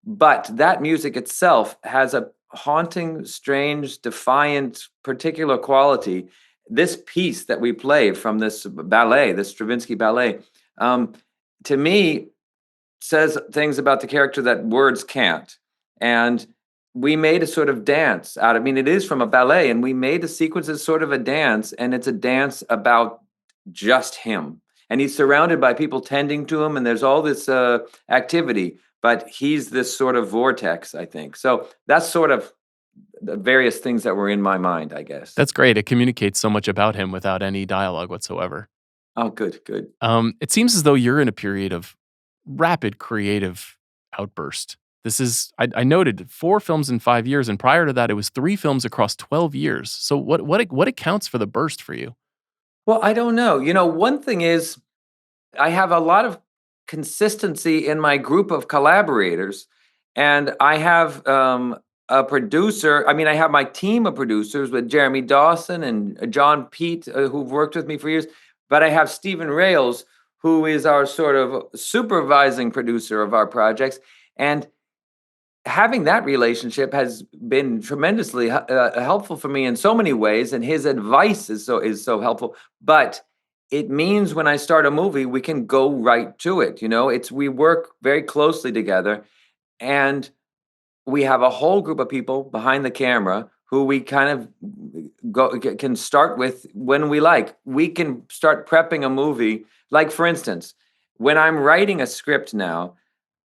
But that music itself has a haunting, strange, defiant, particular quality. This piece that we play from this ballet, this Stravinsky ballet, to me, says things about the character that words can't. And we made a sort of dance out. I mean, it is from a ballet, and we made a sequence as sort of a dance, and it's a dance about just him. And he's surrounded by people tending to him, and there's all this activity, but he's this sort of vortex, I think. So that's sort of the various things that were in my mind, I guess. That's great. It communicates so much about him without any dialogue whatsoever. Oh, good. It seems as though you're in a period of rapid creative outburst. This is, I noted 4 films in 5 years, and prior to that, it was 3 films across 12 years. So what accounts for the burst for you? Well, I don't know. One thing is, I have a lot of consistency in my group of collaborators, and I have a producer. I mean, I have my team of producers with Jeremy Dawson and John Pete, who've worked with me for years. But I have Stephen Rails, who is our sort of supervising producer of our projects. And having that relationship has been tremendously helpful for me in so many ways. And his advice is so helpful. But it means when I start a movie, we can go right to it. We work very closely together, and we have a whole group of people behind the camera who we kind of can start with when we like. We can start prepping a movie. Like, for instance, when I'm writing a script now,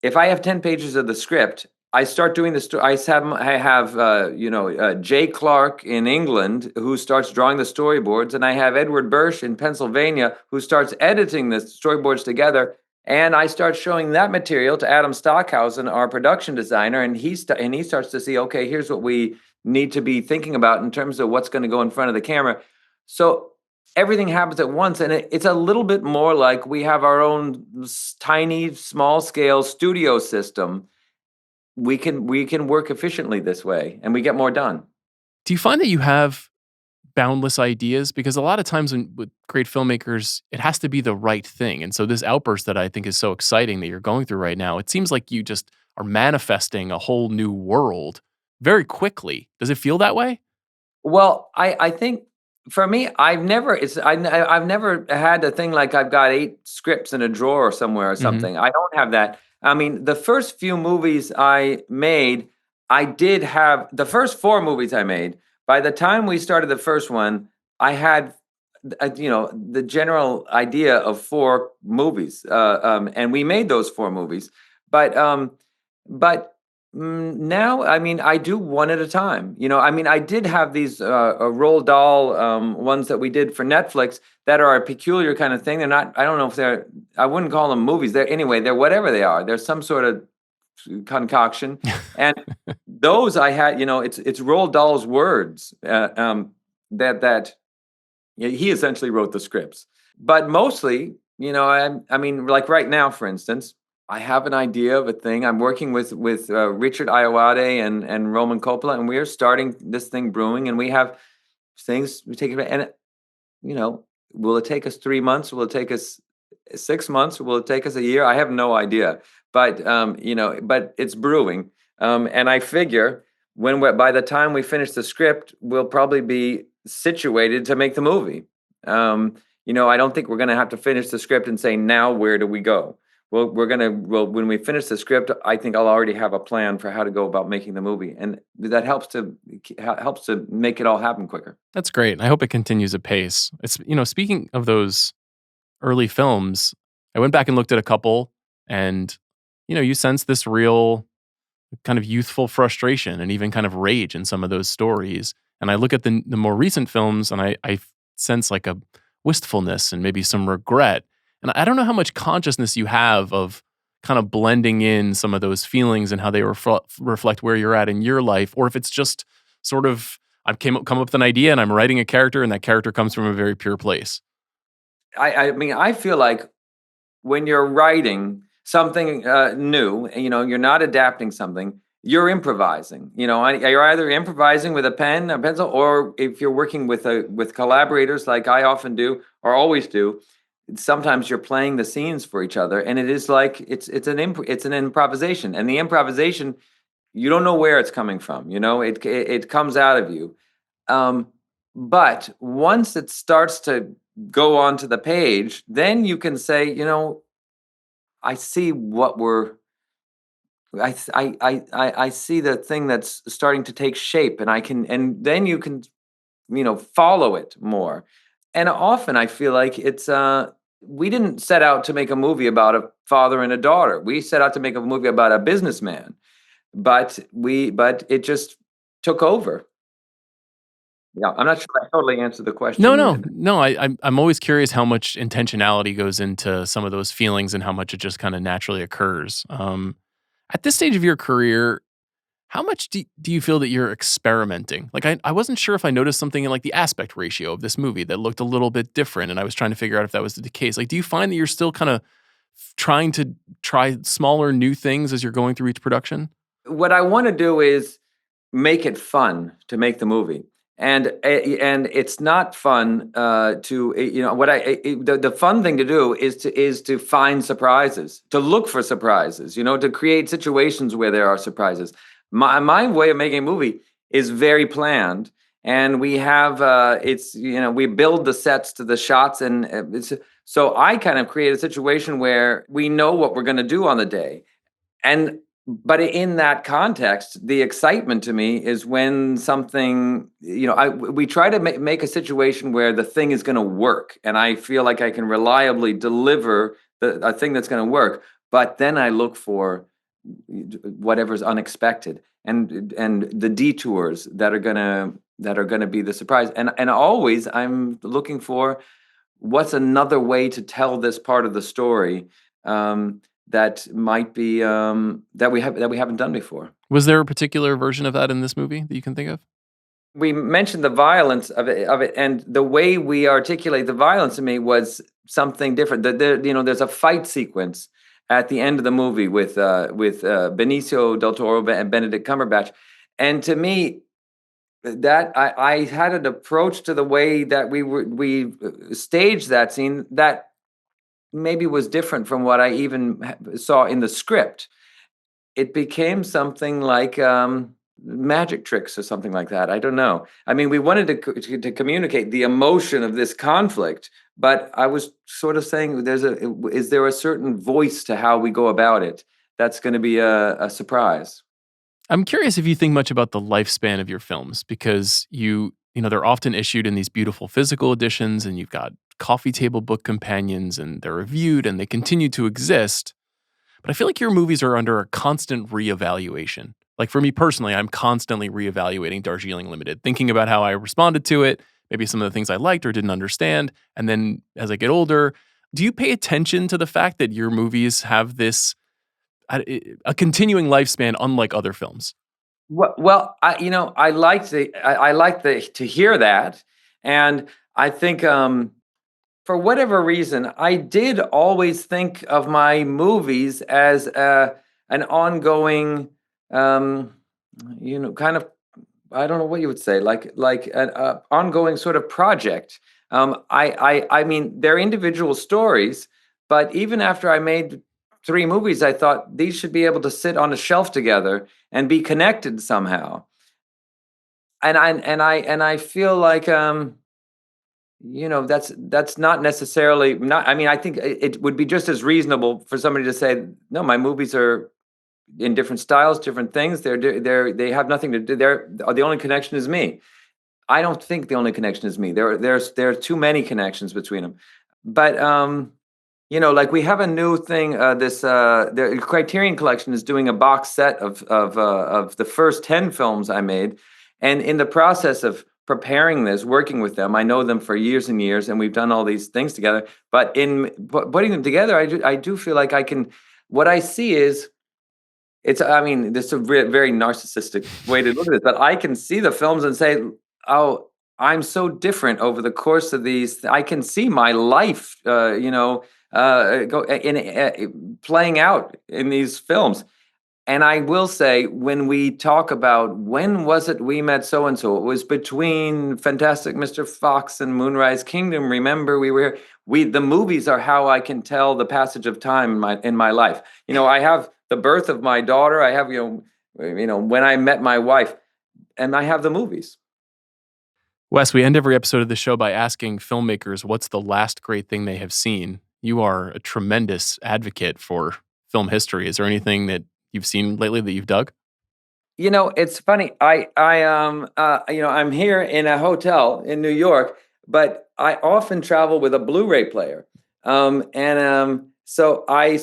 if I have 10 pages of the script, I start doing the story. I have Jay Clark in England who starts drawing the storyboards, and I have Edward Birch in Pennsylvania who starts editing the storyboards together. And I start showing that material to Adam Stockhausen, our production designer, and he starts to see, okay, here's what we need to be thinking about in terms of what's going to go in front of the camera. So everything happens at once, and it's a little bit more like we have our own tiny, small-scale studio system. We can work efficiently this way, and we get more done. Do you find that you have boundless ideas? Because a lot of times with great filmmakers, it has to be the right thing. And so this outburst that I think is so exciting that you're going through right now, it seems like you just are manifesting a whole new world very quickly. Does it feel that way? Well, I think for me, I've never had a thing like I've got 8 scripts in a drawer somewhere or something. I don't have that. I mean, the first few movies I made, I did have the first 4 movies I made. By the time we started the first one, I had, the general idea of 4 movies, and we made those 4 movies. But now, I mean, I do one at a time. I mean, I did have these Roald Dahl ones that we did for Netflix that are a peculiar kind of thing. They're not. I don't know if they're. I wouldn't call them movies. They're whatever they are. They're some sort of concoction, and those I had. It's Roald Dahl's words that he essentially wrote the scripts, but mostly, I mean, like right now, for instance. I have an idea of a thing. I'm working with Richard Ayoade and Roman Coppola, and we are starting this thing brewing. And we have things we take it. And will it take us 3 months? Will it take us 6 months? Will it take us a year? I have no idea. But but it's brewing. And I figure by the time we finish the script, we'll probably be situated to make the movie. I don't think we're going to have to finish the script and say, now where do we go? Well, when we finish the script, I think I'll already have a plan for how to go about making the movie, and that helps to make it all happen quicker. That's great. I hope it continues apace. It's speaking of those early films, I went back and looked at a couple, and you sense this real kind of youthful frustration and even kind of rage in some of those stories. And I look at the more recent films, and I sense like a wistfulness and maybe some regret. And I don't know how much consciousness you have of kind of blending in some of those feelings and how they reflect where you're at in your life, or if it's just sort of I've come up with an idea and I'm writing a character, and that character comes from a very pure place. I mean, I feel like when you're writing something new, and you're not adapting something, you're improvising. You're either improvising with a pen, a pencil, or if you're working with collaborators, like I often do or always do. Sometimes you're playing the scenes for each other, and it is like it's an improvisation, and the improvisation, you don't know where it's coming from. It comes out of you. But once it starts to go onto the page, then you can say, I see what I see the thing that's starting to take shape, and then you can follow it more. And often I feel like it's we didn't set out to make a movie about a father and a daughter. We set out to make a movie about a businessman, but it just took over. Yeah, I'm not sure I totally answered the question. No. I'm always curious how much intentionality goes into some of those feelings and how much it just kind of naturally occurs. At this stage of your career, how much do you feel that you're experimenting? Like, I wasn't sure if I noticed something in like the aspect ratio of this movie that looked a little bit different, and I was trying to figure out if that was the case. Like, do you find that you're still kind of trying to try smaller new things as you're going through each production? What I want to do is make it fun to make the movie. And it's not fun the fun thing to do is to find surprises, to look for surprises, to create situations where there are surprises. My way of making a movie is very planned, and we have we build the sets to the shots, and so I kind of create a situation where we know what we're going to do on the day, but in that context, the excitement to me is when something, we try to make a situation where the thing is going to work, and I feel like I can reliably deliver a thing that's going to work. But then I look for whatever's unexpected and the detours that are gonna be the surprise. And always I'm looking for what's another way to tell this part of the story. That might be that we haven't done before. Was there a particular version of that in this movie that you can think of? We mentioned the violence of it, and the way we articulate the violence to me was something different. There's a fight sequence at the end of the movie with Benicio del Toro and Benedict Cumberbatch, and to me, that I had an approach to the way that we staged that scene that maybe was different from what I even saw in the script. It became something like magic tricks or something like that. I don't know. I mean, we wanted to communicate the emotion of this conflict, but I was sort of saying, is there a certain voice to how we go about it that's going to be a surprise. I'm curious if you think much about the lifespan of your films, because they're often issued in these beautiful physical editions, and you've got coffee table book companions, and they're reviewed and they continue to exist. But I feel like your movies are under a constant reevaluation. Like for me personally, I'm constantly reevaluating Darjeeling Limited, thinking about how I responded to it, maybe some of the things I liked or didn't understand. And then as I get older, do you pay attention to the fact that your movies have this a continuing lifespan, unlike other films? Well, I like to hear that, and I think for whatever reason, I did always think of my movies as an ongoing, kind of, I don't know what you would say, like an ongoing sort of project. I mean, they're individual stories, but even after I made 3 movies, I thought these should be able to sit on a shelf together and be connected somehow. And I feel like that's not necessarily not. I mean, I think it would be just as reasonable for somebody to say, no, my movies are in different styles, different things. They have nothing to do. The only connection is me. I don't think the only connection is me. There are too many connections between them. But like we have a new thing. The Criterion Collection is doing a box set of the first 10 films I made, and in the process of preparing this, working with them, I know them for years and years, and we've done all these things together. But in putting them together, I do feel like I can. What I see is, I mean, this is a very narcissistic way to look at it, but I can see the films and say, oh, I'm so different over the course of these. I can see my life, playing out in these films. And I will say, when we talk about when was it we met so-and-so, it was between Fantastic Mr. Fox and Moonrise Kingdom. Remember, we were here. The movies are how I can tell the passage of time in my life. I have the birth of my daughter. I have, when I met my wife, and I have the movies. Wes, we end every episode of the show by asking filmmakers what's the last great thing they have seen. You are a tremendous advocate for film history. Is there anything that you've seen lately that you've dug? It's funny. I'm here in a hotel in New York, but I often travel with a Blu-ray player. So I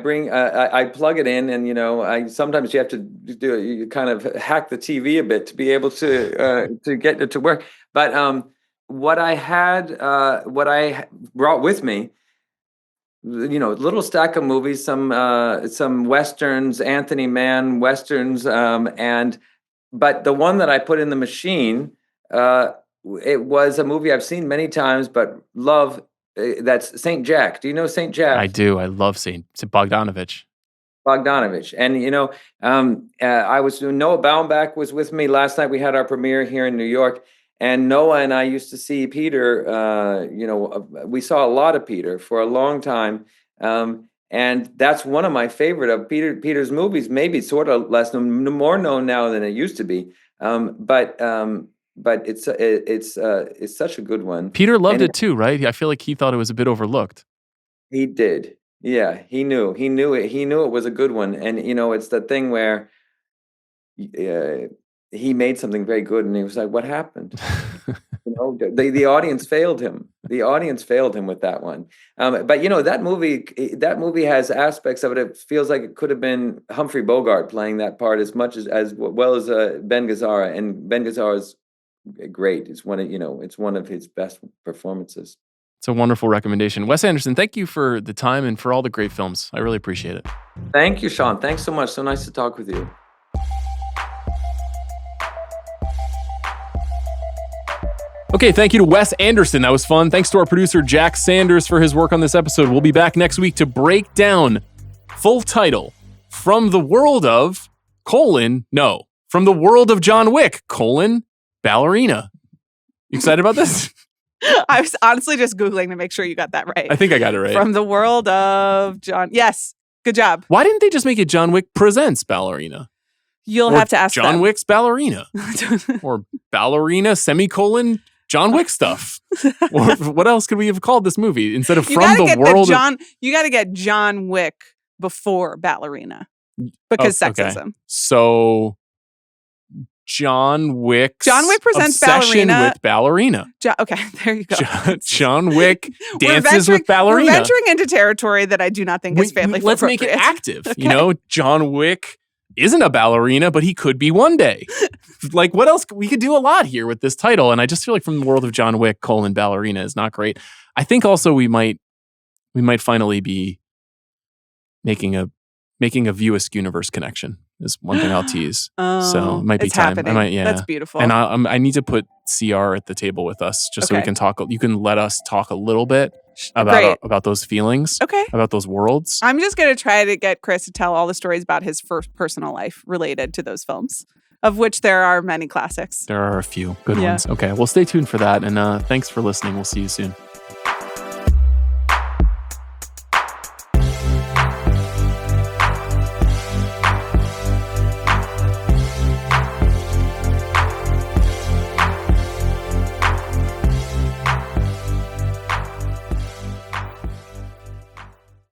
bring, I plug it in, and sometimes you have to you kind of hack the TV a bit to be able to get it to work. But what I brought with me, little stack of movies, some westerns, Anthony Mann westerns, but the one that I put in the machine, it was a movie I've seen many times, but love. That's St. Jack. Do you know St. Jack? I do. I love St. Bogdanovich. And I was Noah Baumbach was with me last night. We had our premiere here in New York, and Noah and I used to see Peter. We saw a lot of Peter for a long time, and that's one of my favorite of Peter's movies. Maybe sort of more known now than it used to be, but it's such a good one. Peter loved it too, right? I feel like he thought it was a bit overlooked. He did. Yeah, he knew it was a good one. And it's the thing where he made something very good, and he was like, what happened? The audience failed him. The audience failed him with that one. But that movie has aspects of it. It feels like it could have been Humphrey Bogart playing that part as well as Ben Gazzara, and Ben Gazzara's great. It's one of his best performances. It's a wonderful recommendation. Wes Anderson, thank you for the time and for all the great films. I really appreciate it. Thank you, Sean. Thanks so much. So nice to talk with you. Okay, thank you to Wes Anderson. That was fun. Thanks to our producer, Jack Sanders, for his work on this episode. We'll be back next week to break down, full title, From the World of, From the World of John Wick, Ballerina. You excited about this? I was honestly just Googling to make sure you got that right. I think I got it right. From the World of John. Yes. Good job. Why didn't they just make it John Wick Presents Ballerina? You'll have to ask John them. Wick's Ballerina. Or Ballerina, John Wick stuff. Or what else could we have called this movie instead of From the World of... You got to get John Wick before ballerina because sexism. So John Wick presents obsession ballerina with ballerina. Okay, there you go. John Wick dances with ballerina. We're venturing into territory that I do not think is family Let's make it active. Okay. John Wick isn't a ballerina, but he could be one day. Like, what else? We could do a lot here with this title. And I just feel like from the world of John Wick, ballerina is not great. I think also we might finally be making a View Askew universe connection is one thing I'll tease. So it might be time. Happening. That's beautiful. And I need to put CR at the table with us just so we can talk. You can let us talk a little bit about those feelings. Okay. About those worlds. I'm just going to try to get Chris to tell all the stories about his first personal life related to those films, of which there are many classics. There are a few good ones. Okay. Well, stay tuned for that. And thanks for listening. We'll see you soon.